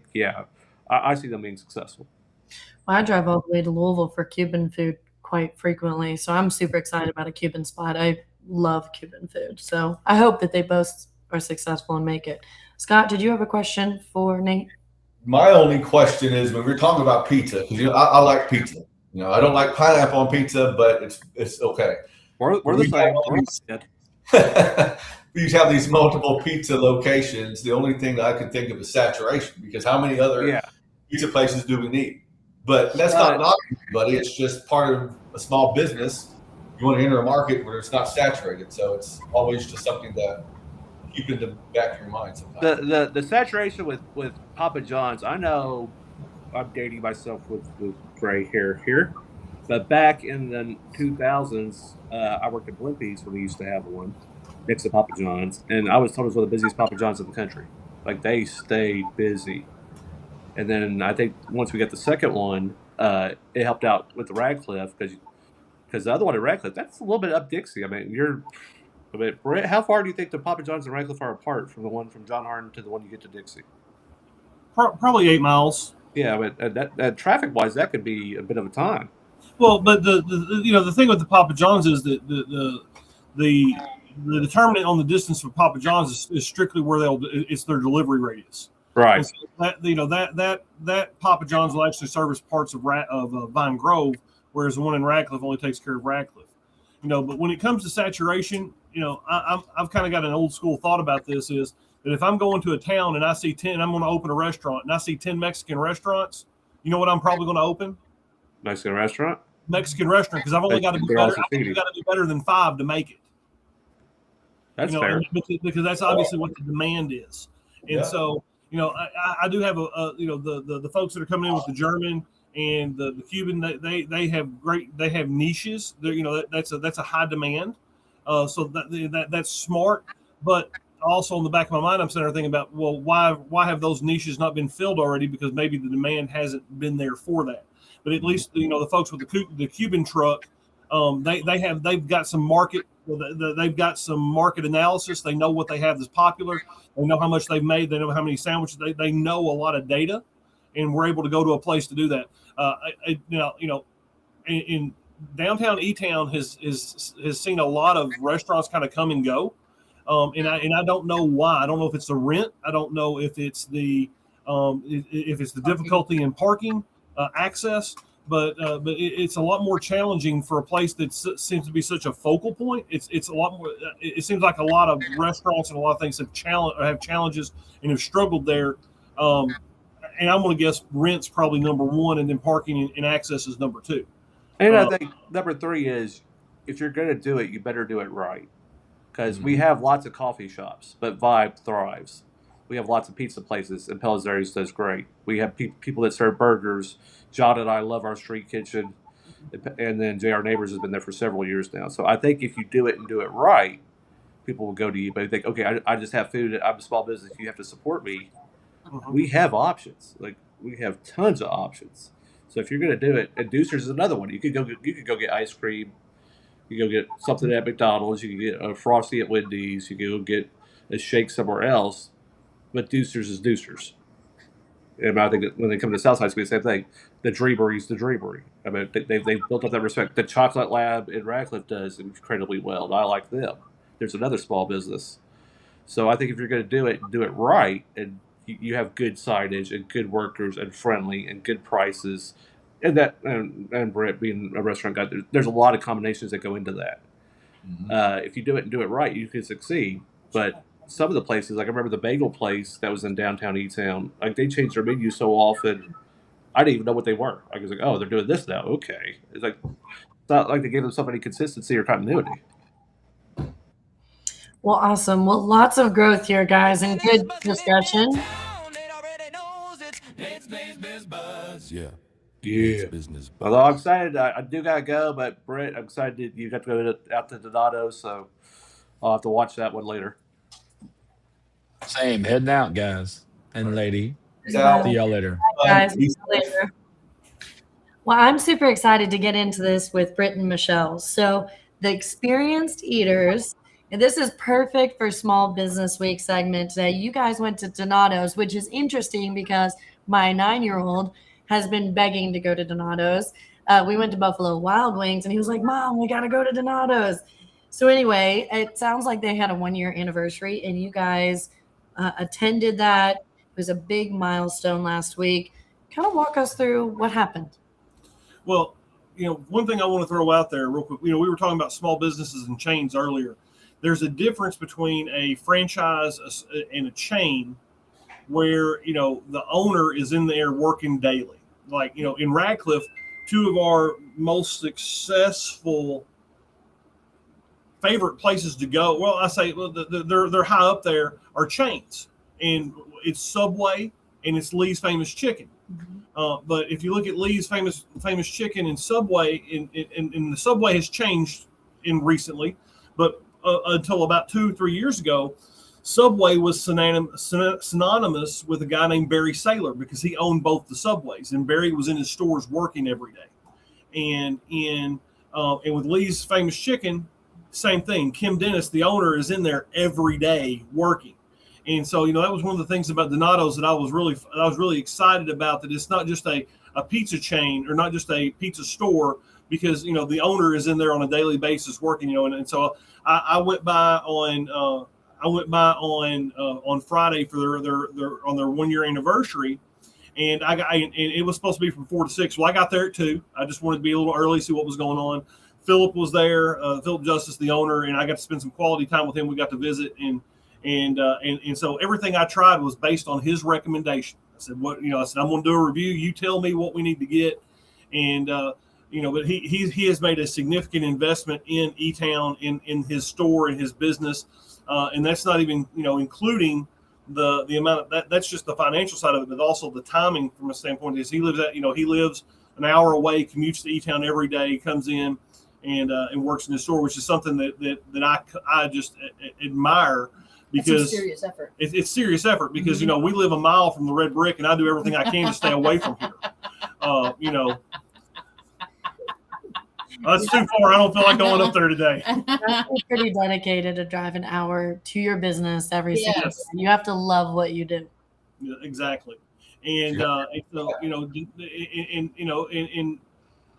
I see them being successful. Well, I drive all the way to Louisville for Cuban food quite frequently. So I'm super excited about a Cuban spot. I love Cuban food. So I hope that they both are successful and make it. Scott, did you have a question for Nate? My only question is when we're talking about pizza, because I like pizza. I don't like pineapple on pizza, but it's okay. We're the same. You have these multiple pizza locations. The only thing that I can think of is saturation, because how many other pizza places do we need? But that's not knocking anybody. It's just part of a small business. You want to enter a market where it's not saturated. So it's always just something to keep in the back of your mind sometimes. The saturation with Papa John's, I know I'm dating myself with gray hair here, but back in the 2000s, I worked at Blimpies when we used to have one next to Papa John's, and I was told it was one of the busiest Papa John's in the country. Like they stayed busy. And then I think once we got the second one, it helped out with the Radcliffe because the other one at Radcliffe, that's a little bit up Dixie. I mean, Brett, how far do you think the Papa John's and Radcliffe are apart from the one from John Hardin to the one you get to Dixie? Probably 8 miles. Yeah, but that traffic wise, that could be a bit of a time. Well, but the thing with the Papa John's is that the determinant on the distance for Papa John's is strictly where it's their delivery radius. Right. And so that Papa John's will actually service parts of Vine Grove, whereas the one in Radcliffe only takes care of Radcliffe. But when it comes to saturation, I've kind of got an old school thought about this is that if I'm going to a town and I see 10, I'm going to open a restaurant and I see 10 Mexican restaurants, you know what I'm probably going to open? Mexican restaurant, because I've only got to be better. I've got to be better than 5 to make it. That's fair. Because that's obviously what the demand is. And so, I do have the folks that are coming in with the German and the Cuban. They have niches. That's a high demand. So that's smart. But also in the back of my mind, I'm sitting there thinking about, well, why have those niches not been filled already? Because maybe the demand hasn't been there for that. But at least the folks with the Cuban truck, they've got some market. They've got some market analysis. They know what they have that's popular. They know how much they've made. They know how many sandwiches. They know a lot of data, and we're able to go to a place to do that. In downtown E-Town has seen a lot of restaurants kind of come and go, and I don't know why. I don't know if it's the rent. I don't know if it's the difficulty in parking access. But it's a lot more challenging for a place that seems to be such a focal point. It's a lot more. It seems like a lot of restaurants and a lot of things have challenges and have struggled there. And I'm going to guess rent's probably number 1, and then parking and access is number 2. And I think number 3 is if you're going to do it, you better do it right. Because we have lots of coffee shops, but Vibe thrives. We have lots of pizza places, and Pellizzeri's does great. We have people that serve burgers. John and I love our street kitchen, and then JR Neighbors has been there for several years now. So I think if you do it and do it right, people will go to you. But you think, okay, I just have food. I'm a small business. You have to support me. We have options. Like we have tons of options. So if you're going to do it, and Deucers is another one. You could go get ice cream. You could go get something at McDonald's. You could get a Frosty at Wendy's. You could go get a shake somewhere else. But Deucers is Deucers. And I think that when they come to Southside, it's going to be the same thing. The Dreamery's the Dreamery. I mean, they've built up that respect. The Chocolate Lab in Radcliffe does incredibly well, and I like them. There's another small business. So I think if you're going to do it right, and you have good signage and good workers and friendly and good prices, and Brett being a restaurant guy, there's a lot of combinations that go into that. If you do it and do it right, you can succeed. But some of the places, like I remember the bagel place that was in downtown E-Town, like they changed their menu so often, I didn't even know what they were. I was like, oh, they're doing this now. Okay. It's not like they gave them any consistency or continuity. Well, awesome. Well, lots of growth here, guys, and good discussion. Yeah. Yeah. Business buzz. Although I'm excited, I do gotta go, but Brett, I'm excited you got to go out to Donato's, so I'll have to watch that one later. Same. Heading out, guys and lady. See y'all later. Guys, see you later. Well, I'm super excited to get into this with Britt and Michelle. So the experienced eaters, and this is perfect for Small Business Week segment today. You guys went to Donato's, which is interesting because my 9-year-old has been begging to go to Donato's. We went to Buffalo Wild Wings, and he was like, Mom, we got to go to Donato's. So anyway, it sounds like they had a 1-year anniversary, and you guys attended that. It was a big milestone last week. Kind of walk us through what happened. Well, one thing I want to throw out there real quick, we were talking about small businesses and chains earlier. There's a difference between a franchise and a chain where, the owner is in there working daily. Like, in Radcliffe, 2 of our most successful favorite places to go, well, I say, well, they're high up there, are chains. And it's Subway and it's Lee's Famous Chicken. But if you look at Lee's Famous Chicken and Subway, and the Subway has changed recently, but until about 2-3 years ago, Subway was synonymous with a guy named Barry Saylor because he owned both the Subways, and Barry was in his stores working every day. And with Lee's Famous Chicken, same thing. Kim Dennis, the owner, is in there every day working. And so, that was one of the things about Donato's that I was really excited about, that it's not just a pizza chain or not just a pizza store, because, the owner is in there on a daily basis working, and so I went by on Friday for their 1-year anniversary, and and it was supposed to be from 4 to 6. Well, I got there at 2. I just wanted to be a little early, see what was going on. Philip was there, Philip Justice, the owner, and I got to spend some quality time with him. We got to visit, and so everything I tried was based on his recommendation. I said, I said, I'm going to do a review. You tell me what we need to get. And, but he has made a significant investment in E-Town, in his store, in his business. And that's not even, including the amount of that's just the financial side of it, but also the timing from a standpoint is he lives an hour away, commutes to E-Town every day, comes in and works in his store, which is something that I just admire. Because it's serious effort. It's serious effort because, we live a mile from the red brick, and I do everything I can to stay away from here. That's too far. I don't feel like going up there today. You're pretty dedicated to drive an hour to your business every single day. You have to love what you do. Yeah, exactly. And, so,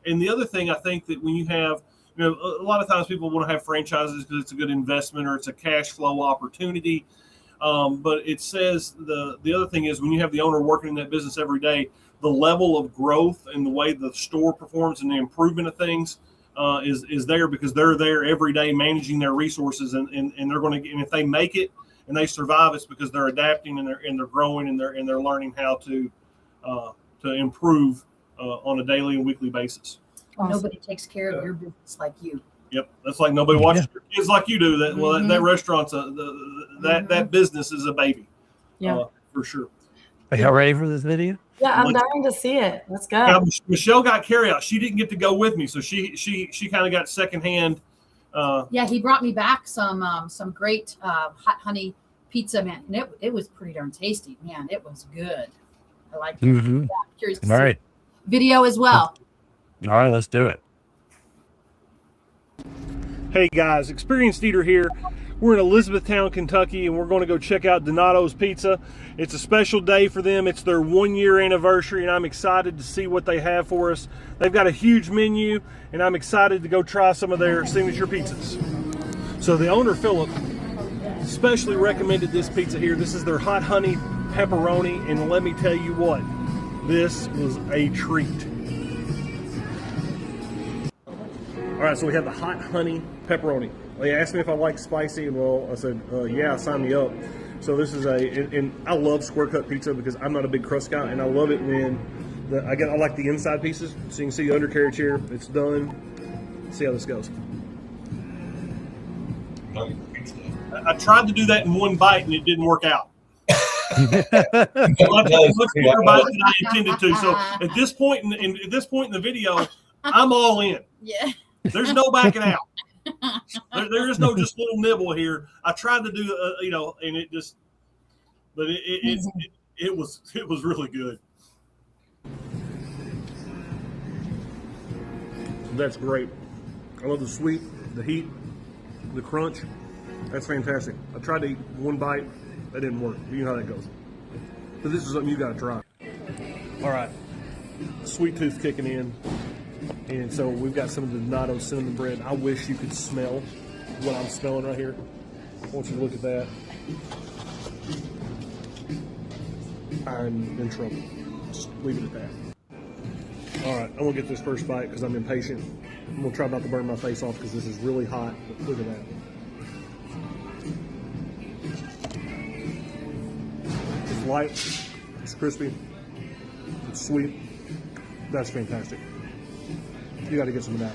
and the other thing I think that when you have, a lot of times people want to have franchises because it's a good investment or it's a cash flow opportunity. But it says the other thing is when you have the owner working in that business every day, the level of growth and the way the store performs and the improvement of things is there because they're there every day managing their resources and they're going to, and if they make it and they survive, it's because they're adapting and they're growing and they're learning how to improve on a daily and weekly basis. Awesome. Nobody takes care of your business like you. Yep, that's like nobody watches your kids like you do. That restaurant's that business is a baby. Yeah, for sure. Are y'all ready for this video? Yeah, I'm dying to see it. Let's go. Now, Michelle got carryout. She didn't get to go with me, so she kind of got secondhand. Yeah, he brought me back some great hot honey pizza, man, and it was pretty darn tasty, man. It was good. I like it. Mm-hmm. Yeah, I'm curious to All see right. video as well. All right, let's do it. Hey guys, Experienced Eater here. We're in Elizabethtown, Kentucky, and we're going to go check out Donato's Pizza. It's a special day for them. It's their 1-year anniversary, and I'm excited to see what they have for us. They've got a huge menu, and I'm excited to go try some of their signature pizzas. So the owner, Philip, especially recommended this pizza here. This is their hot honey pepperoni, and let me tell you what, this was a treat. All right, so we have the hot honey pepperoni. They asked me if I like spicy, and well, I said, yeah, sign me up. So this is and I love square cut pizza because I'm not a big crust guy, and I love it when I like the inside pieces. So you can see the undercarriage here. It's done. Let's see how this goes. I tried to do that in one bite, and it didn't work out. Much bigger bite than I intended to. So at this point in the video, I'm all in. Yeah. There's no backing out. There is no just little nibble here. I tried to do, and it just, but it was really good. That's great. I love the sweet, the heat, the crunch. That's fantastic. I tried to eat one bite. That didn't work. You know how that goes. But this is something you got to try. All right. Sweet tooth kicking in. And so we've got some of the Donato cinnamon bread. I wish you could smell what I'm smelling right here. I want you to look at that. I'm in trouble. Just leave it at that. All right, I'm gonna get this first bite because I'm impatient. I'm gonna try not to burn my face off because this is really hot. But look at that. It's light, it's crispy, it's sweet. That's fantastic. You got to get some of that.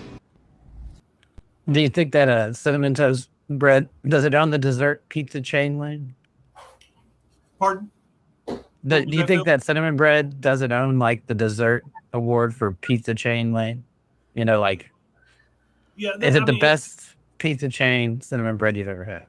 Do you think that cinnamon toast bread does it on the dessert pizza chain lane? Pardon? Do you think that cinnamon bread does it own like the dessert award for pizza chain lane? You know, like, Yeah. is it the best pizza chain cinnamon bread you've ever had?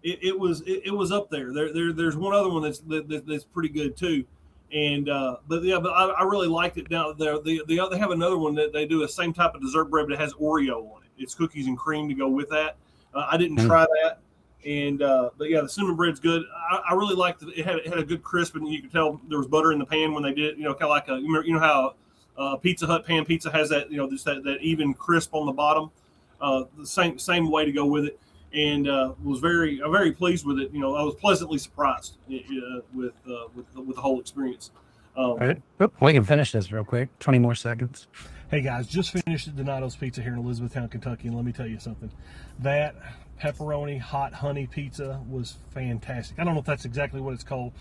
It was up there. There's one other one that's pretty good too. And but I really liked it down there. They have another one that they do the same type of dessert bread, but it has Oreo on it. It's cookies and cream to go with that. I didn't try that, and but yeah, the cinnamon bread's good. I really liked it. It had a good crisp, and you could tell there was butter in the pan when they did it. You know, kind of like how Pizza Hut pan pizza has that, just that even crisp on the bottom. The same way to go with it. And was very pleased with it. I was pleasantly surprised with the whole experience. All right. We can finish this real quick. 20 more seconds. Hey guys, just finished at Donato's Pizza here in Elizabethtown, Kentucky, and let me tell you something. That pepperoni hot honey pizza was fantastic. I don't know if that's exactly what it's called,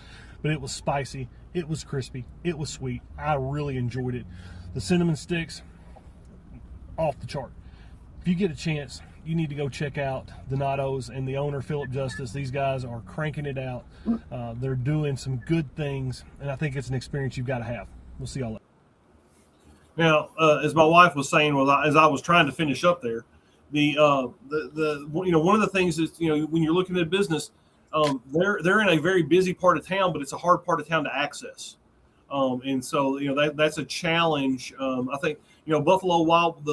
but it was spicy, it was crispy, it was sweet. I really enjoyed it. The cinnamon sticks, off the chart. If you get a chance, you need to go check out Donato's and the owner, Philip Justice. These guys are cranking it out. They're doing some good things, and I think it's an experience you've got to have. We'll see y'all later. Now, as my wife was saying, as I was trying to finish up there, one of the things is, when you're looking at business, they're in a very busy part of town, but it's a hard part of town to access. And so, that's a challenge. I think, Buffalo Wild,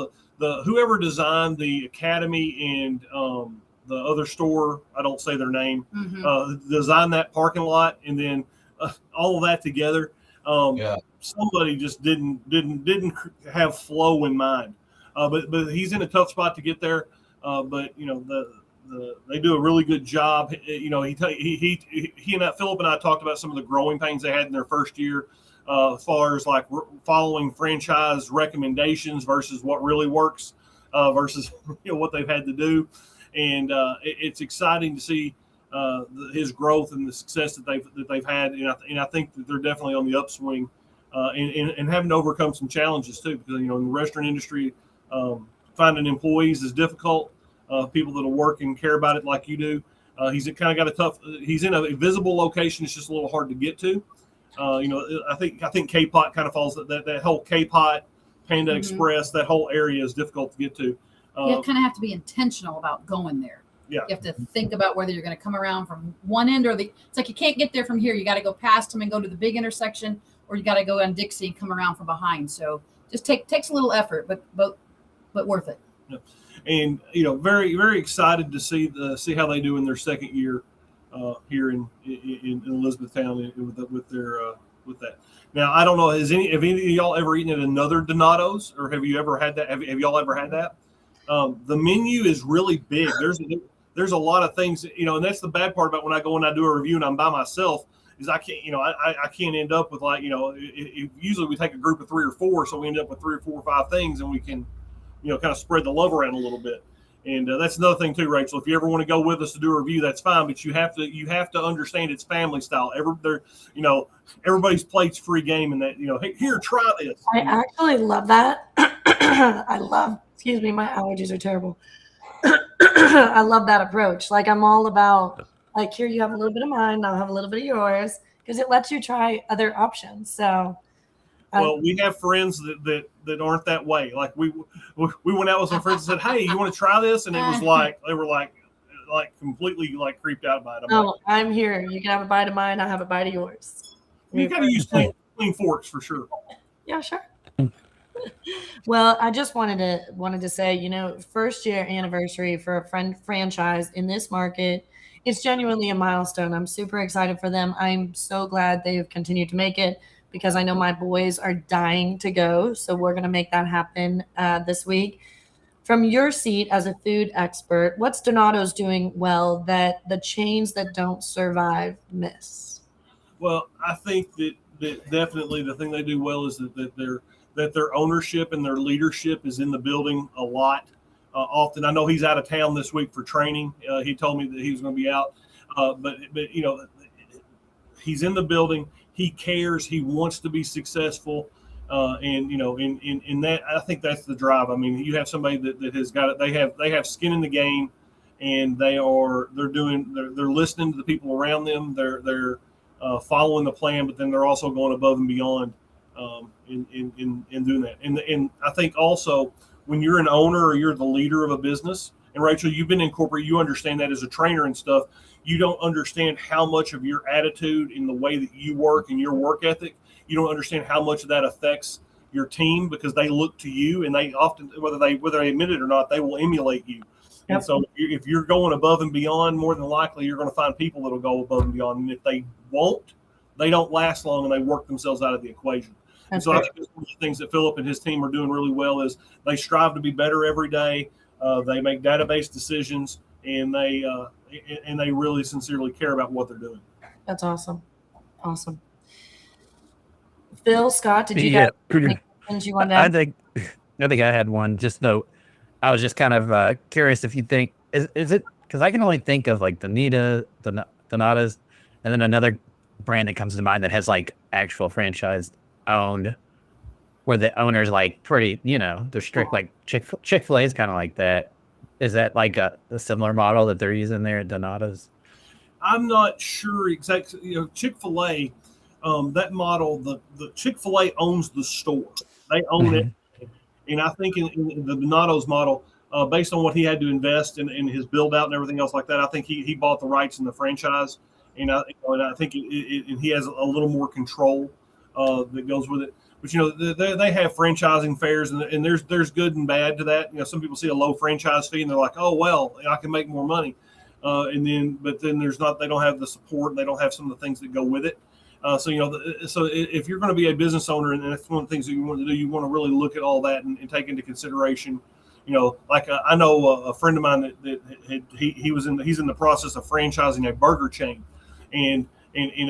whoever designed the Academy and the other store, I don't say their name, designed that parking lot, and then all of that together. Somebody just didn't have flow in mind. But he's in a tough spot to get there. But they do a really good job. He and Philip and I talked about some of the growing pains they had in their first year. As far as like following franchise recommendations versus what really works, versus what they've had to do, and it's exciting to see his growth and the success that they've had, and I think that they're definitely on the upswing, and having to overcome some challenges too, because in the restaurant industry, finding employees is difficult. People that'll work and care about it like you do. He's kind of got he's in a visible location. It's just a little hard to get to. I think K-Pot kind of falls that whole K-Pot, Panda Express, that whole area is difficult to get to. You kind of have to be intentional about going there. Yeah. You have to think about whether you're going to come around from one end or it's like you can't get there from here. You got to go past them and go to the big intersection, or you got to go on Dixie and come around from behind. So just takes a little effort, but worth it. Yeah. And very very excited to see how they do in their second year here in Elizabethtown with that. Now I don't know, have any of y'all ever eaten at another Donato's, or have you ever had that? Have y'all ever had that? The menu is really big. There's a lot of things, and that's the bad part about when I go and I do a review and I'm by myself, is I can't, I can't end up with usually we take a group of 3 or 4, so we end up with 3 or 4 or 5 things, and we can, kind of spread the love around a little bit. And that's another thing too, Rachel. If you ever want to go with us to do a review, that's fine, but you have to understand it's family style. Everybody's plate's free game, and that hey, here, try this. I actually love that. Excuse me, my allergies are terrible. I love that approach. Like, I'm all about, like, here you have a little bit of mine, I'll have a little bit of yours, because it lets you try other options. So well, we have friends that aren't that way. Like we went out with some friends and said, "Hey, you want to try this?" And it was like they were like completely like creeped out by it. I'm here. You can have a bite of mine. I'll have a bite of yours. You got to use clean forks for sure. Yeah, sure. Well, I just wanted to say, first year anniversary for a franchise in this market. It's genuinely a milestone. I'm super excited for them. I'm so glad they've continued to make it, because I know my boys are dying to go. So we're going to make that happen this week. From your seat as a food expert, what's Donato's doing well that the chains that don't survive miss? Well, I think that definitely the thing they do well is that their ownership and their leadership is in the building a lot. Often, I know he's out of town this week for training. He told me that he was going to be out, but he's in the building. He cares. He wants to be successful, and in that, I think that's the drive. I mean, you have somebody that has got it. They have skin in the game, and they're listening to the people around them. They're following the plan, but then they're also going above and beyond in doing that. And I think also when you're an owner or you're the leader of a business, and Rachel, you've been in corporate, you understand that as a trainer and stuff. You don't understand how much of your attitude in the way that you work and your work ethic, you don't understand how much of that affects your team, because they look to you, and they often, whether they admit it or not, they will emulate you. Yep. And so if you're going above and beyond, more than likely you're going to find people that'll go above and beyond. And if they won't, they don't last long, and they work themselves out of the equation. And so I think that's one of the things that Philip and his team are doing really well is they strive to be better every day. They make database decisions, and they really sincerely care about what they're doing. That's awesome. Awesome. Phil, Scott, did you have things you wanted to add? I think I had one. Just though, I was just kind of curious if you think is it, because I can only think of like the Donatas, and then another brand that comes to mind that has like actual franchise owned, where the owner's like pretty, they're strict. Like Chick-fil-A is kind of like that. Is that like a similar model that they're using there at Donato's? I'm not sure exactly. Chick-fil-A, that model, the Chick-fil-A owns the store. They own it. And I think in the Donato's model, based on what he had to invest in his build out and everything else like that, I think he bought the rights in the franchise. And I think and he has a little more control that goes with it. But they have franchising fairs, and there's good and bad to that. Some people see a low franchise fee and they're like, oh well, I can make more money, but then there's not. They don't have the support. They don't have some of the things that go with it. So if you're going to be a business owner, and that's one of the things that you want to do, you want to really look at all that and take into consideration. I know a friend of mine that he's in the process of franchising a burger chain, and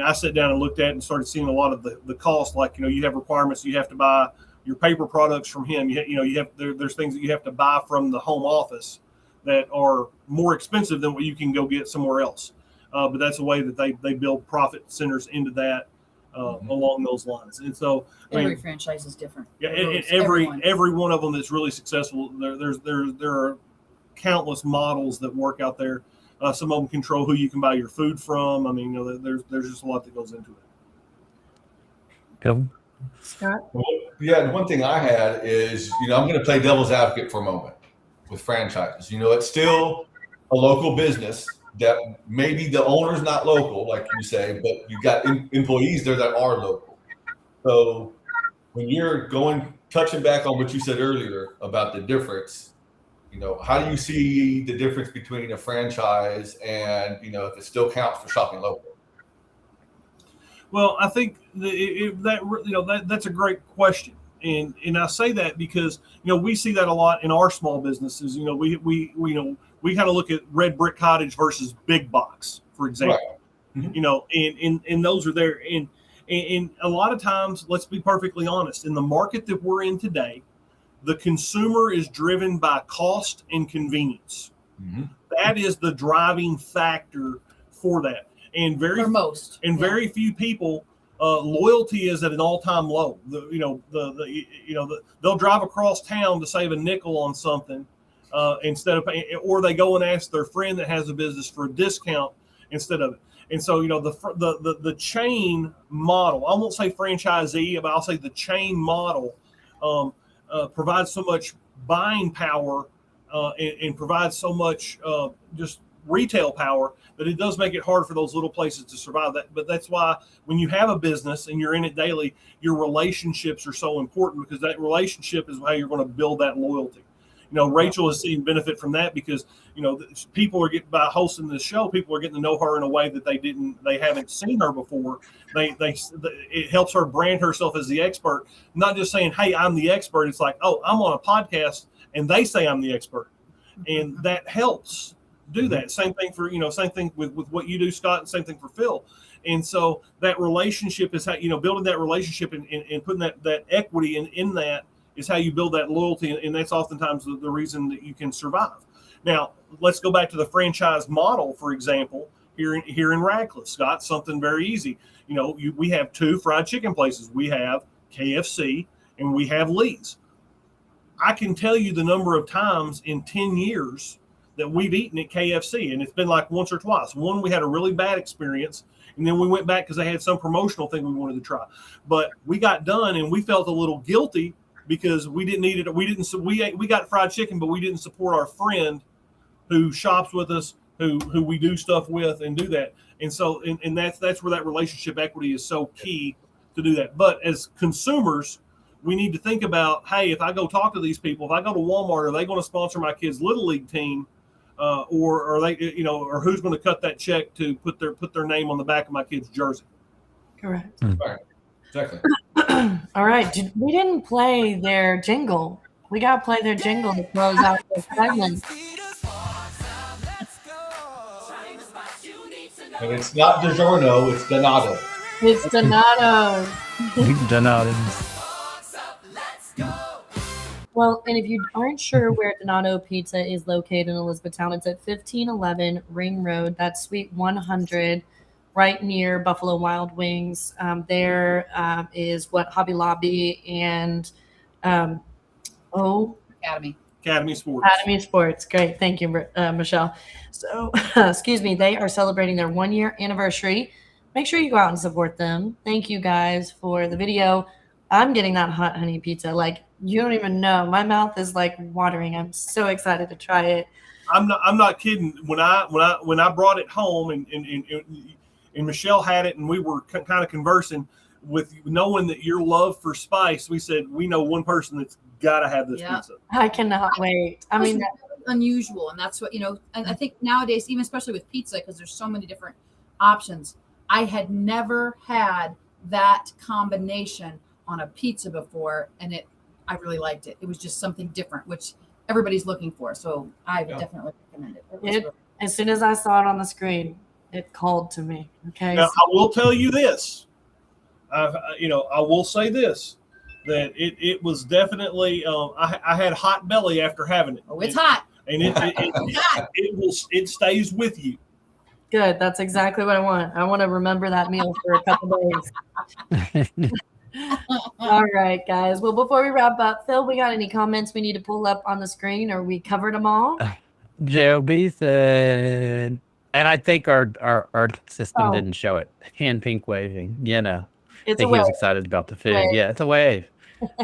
I sat down and looked at it and started seeing a lot of the cost. Like, you have requirements. You have to buy your paper products from him. There's things that you have to buy from the home office that are more expensive than what you can go get somewhere else. But that's a way that they build profit centers into that along those lines. And so every franchise is different. Yeah, and every one of them that's really successful. There are countless models that work out there. Some of them control who you can buy your food from. I mean, there's just a lot that goes into it. Cool. Scott? Yeah, and one thing I had is, I'm going to play devil's advocate for a moment with franchises. It's still a local business that maybe the owner's not local, like you say, but you got employees there that are local. So when you're touching back on what you said earlier about the difference, how do you see the difference between a franchise and, if it still counts for shopping local? Well, I think that's a great question, and I say that because we see that a lot in our small businesses. We kind of look at red brick cottage versus big box, for example. Right. Mm-hmm. And those are there, and a lot of times, let's be perfectly honest, in the market that we're in today, the consumer is driven by cost and convenience. Mm-hmm. That is the driving factor for that. And very few people, loyalty is at an all-time low. They'll drive across town to save a nickel on something instead of paying, or they go and ask their friend that has a business for a discount instead of it. And so, the chain model, I won't say franchisee, but I'll say the chain model provides so much buying power and provides so much just retail power that it does make it hard for those little places to survive. But that's why when you have a business and you're in it daily, your relationships are so important, because that relationship is how you're going to build that loyalty. Rachel has seen benefit from that because, people are getting, by hosting this show, people are getting to know her in a way that they haven't seen her before. It helps her brand herself as the expert, not just saying, hey, I'm the expert. It's like, oh, I'm on a podcast and they say I'm the expert. And that helps do that. Same thing with what you do, Scott, and same thing for Phil. And so that relationship is how, building that relationship and putting that equity in that is how you build that loyalty. And that's oftentimes the reason that you can survive. Now, let's go back to the franchise model, for example, here in Radcliffe, Scott, something very easy. We have 2 fried chicken places. We have KFC and we have Lee's. I can tell you the number of times in 10 years that we've eaten at KFC, and it's been like once or twice. One, we had a really bad experience, and then we went back because they had some promotional thing we wanted to try. But we got done, and we felt a little guilty because we didn't eat it. We got fried chicken, but we didn't support our friend who shops with us, who we do stuff with, and do that. And so, and that's where that relationship equity is so key to do that. But as consumers, we need to think about, hey, if I go talk to these people, if I go to Walmart, are they going to sponsor my kid's Little League team? Or are they, or who's going to cut that check to put their name on the back of my kid's jersey? Correct. Right. Exactly. All right. We didn't play their jingle. We got to play their jingle to close out this segment. And it's not DiGiorno, it's Donato. It's Donato. Donato. Well, and if you aren't sure where Donato Pizza is located in Elizabethtown, it's at 1511 Ring Road. That's Suite 100, right near Buffalo Wild Wings. There is what Hobby Lobby and Academy Sports. Academy Sports. Great. Thank you, Michelle. So, excuse me, they are celebrating their 1-year anniversary. Make sure you go out and support them. Thank you guys for the video. I'm getting that hot honey pizza. Like, you don't even know. My mouth is like watering. I'm so excited to try it. I'm not kidding. When I brought it home and Michelle had it and we were kind of conversing with knowing that your love for spice, we said, we know one person that's got to have this pizza. I cannot wait. I mean, unusual. And that's what, and I think nowadays, even especially with pizza, because there's so many different options, I had never had that combination on a pizza before. And I really liked it. It was just something different, which everybody's looking for. So I would definitely recommend it. As soon as I saw it on the screen, it called to me. Okay. Now, I will tell you this. I will say this, that it was definitely, I had hot belly after having it. Oh, it's hot. And it stays with you. Good. That's exactly what I want. I want to remember that meal for a couple days. All right, guys. Well, before we wrap up, Phil, we got any comments we need to pull up on the screen, or we covered them all? Joby said, and I think our system didn't show it. Hand pink waving, It's I think a he was wave. excited about the food. Yeah, it's a wave.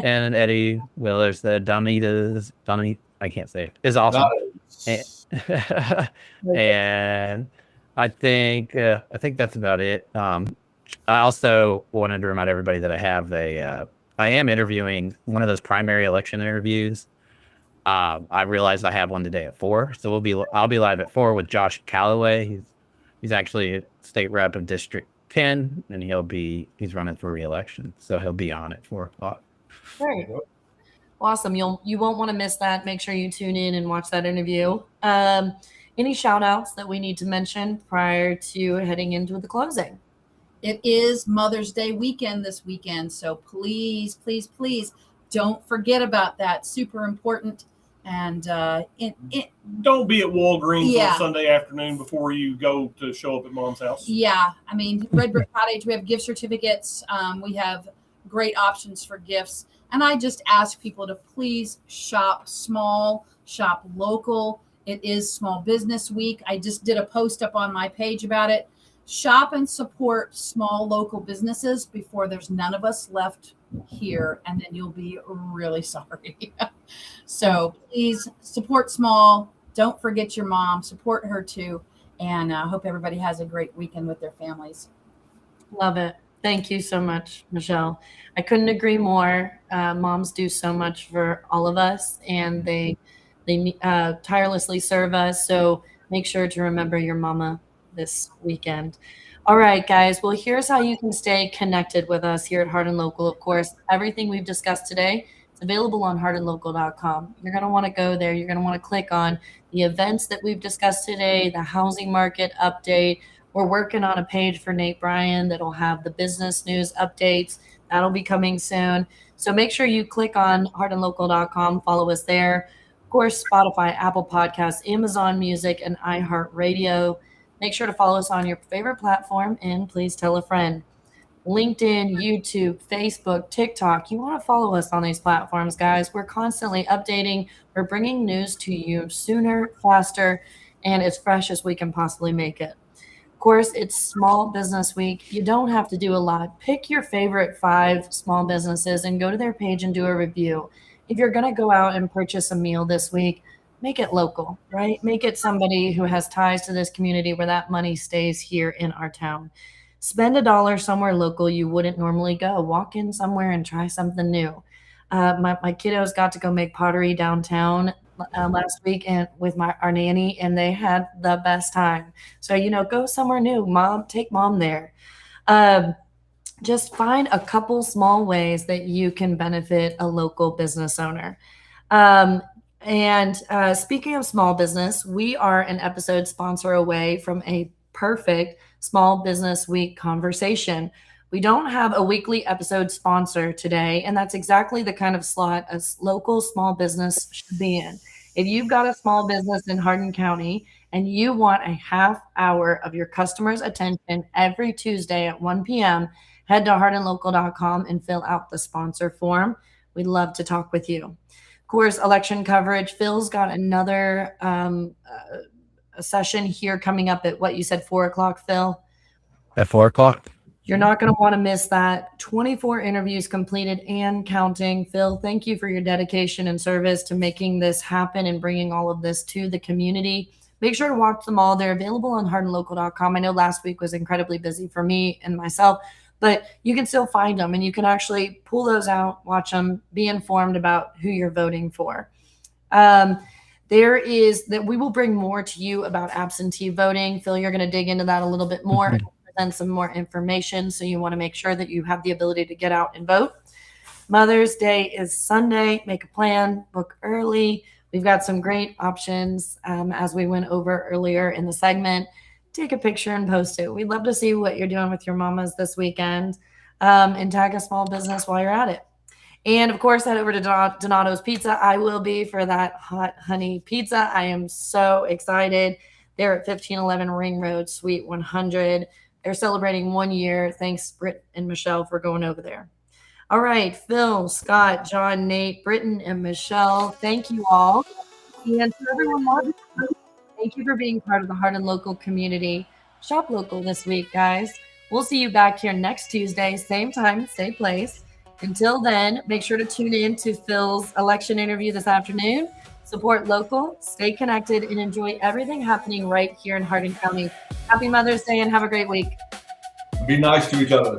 And Eddie Wheeler said, Donnie, I can't say it, is awesome. And I think that's about it. I also wanted to remind everybody that I am interviewing one of those primary election interviews. I realized I have one today at 4, so I'll be live at 4 with Josh Calloway. He's actually a state rep of District 10, and he's running for re-election, so he'll be on at 4 o'clock. Great. Awesome. You won't want to miss that. Make sure you tune in and watch that interview. Any shout outs that we need to mention prior to heading into the closing? It is Mother's Day weekend this weekend, so please, please, please don't forget about that. Super important. And don't be at Walgreens Yeah. on Sunday afternoon before you go to show up at Mom's house. yeah, I mean, Red Brick Cottage, we have gift certificates. We have great options for gifts. And I just ask people to please shop small, shop local. It is Small Business Week. I just did a post up on my page about it. Shop and support small local businesses before there's none of us left here, and then you'll be really sorry. So please support small. Don't forget your mom. Support her too. And I hope everybody has a great weekend with their families. Love it. Thank you so much, Michelle. I couldn't agree more. Moms do so much for all of us, and they tirelessly serve us. So make sure to remember your mama this weekend. All right, guys. Well, here's how you can stay connected with us here at Hardin Local. Of course, everything we've discussed today is available on hardinlocal.com. You're going to want to go there. You're going to want to click on the events that we've discussed today, the housing market update. We're working on a page for Nate Bryan that'll have the business news updates. That'll be coming soon. So make sure you click on hardinlocal.com, follow us there. Of course, Spotify, Apple Podcasts, Amazon Music, and iHeartRadio. Make sure to follow us on your favorite platform, and please tell a friend. LinkedIn, YouTube, Facebook, TikTok. You want to follow us on these platforms, guys. We're constantly updating. We're bringing news to you sooner, faster, and as fresh as we can possibly make it. Of course, it's Small Business Week. You don't have to do a lot. Pick your favorite 5 small businesses and go to their page and do a review. If you're going to go out and purchase a meal this week, make it local, right? Make it somebody who has ties to this community where that money stays here in our town. Spend $1 somewhere local you wouldn't normally go. Walk in somewhere and try something new. My kiddos got to go make pottery downtown last week and with our nanny, and they had the best time. So, go somewhere new. Take mom there. Just find a couple small ways that you can benefit a local business owner. And speaking of small business, we are an episode sponsor away from a perfect Small Business Week conversation. We don't have a weekly episode sponsor today, and that's exactly the kind of slot a local small business should be in. If you've got a small business in Hardin County and you want a half hour of your customers' attention every Tuesday at 1 p.m., head to hardinlocal.com and fill out the sponsor form. We'd love to talk with you. Of course, election coverage. Phil's got another a session here coming up at what you said, 4 o'clock, Phil? At 4 o'clock? You're not going to want to miss that. 24 interviews completed and counting. Phil, thank you for your dedication and service to making this happen and bringing all of this to the community. Make sure to watch them all. They're available on hardinlocal.com. I know last week was incredibly busy for me and myself, but you can still find them and you can actually pull those out, watch them, be informed about who you're voting for. There is that we will bring more to you about absentee voting. Phil, you're going to dig into that a little bit more and present some more information. So you want to make sure that you have the ability to get out and vote. Mother's Day is Sunday. Make a plan, book early. We've got some great options as we went over earlier in the segment. Take a picture and post it. We'd love to see what you're doing with your mamas this weekend and tag a small business while you're at it. And of course, head over to Donato's Pizza. I will be for that hot honey pizza. I am so excited. They're at 1511 Ring Road, Suite 100. They're celebrating 1 year. Thanks, Britt and Michelle, for going over there. All right, Phil, Scott, John, Nate, Britton, and Michelle, thank you all. And to everyone watching, thank you for being part of the Hardin Local community. Shop local this week, guys. We'll see you back here next Tuesday, same time, same place. Until then, make sure to tune in to Phil's election interview this afternoon. Support local, stay connected, and enjoy everything happening right here in Hardin County. Happy Mother's Day and have a great week. Be nice to each other.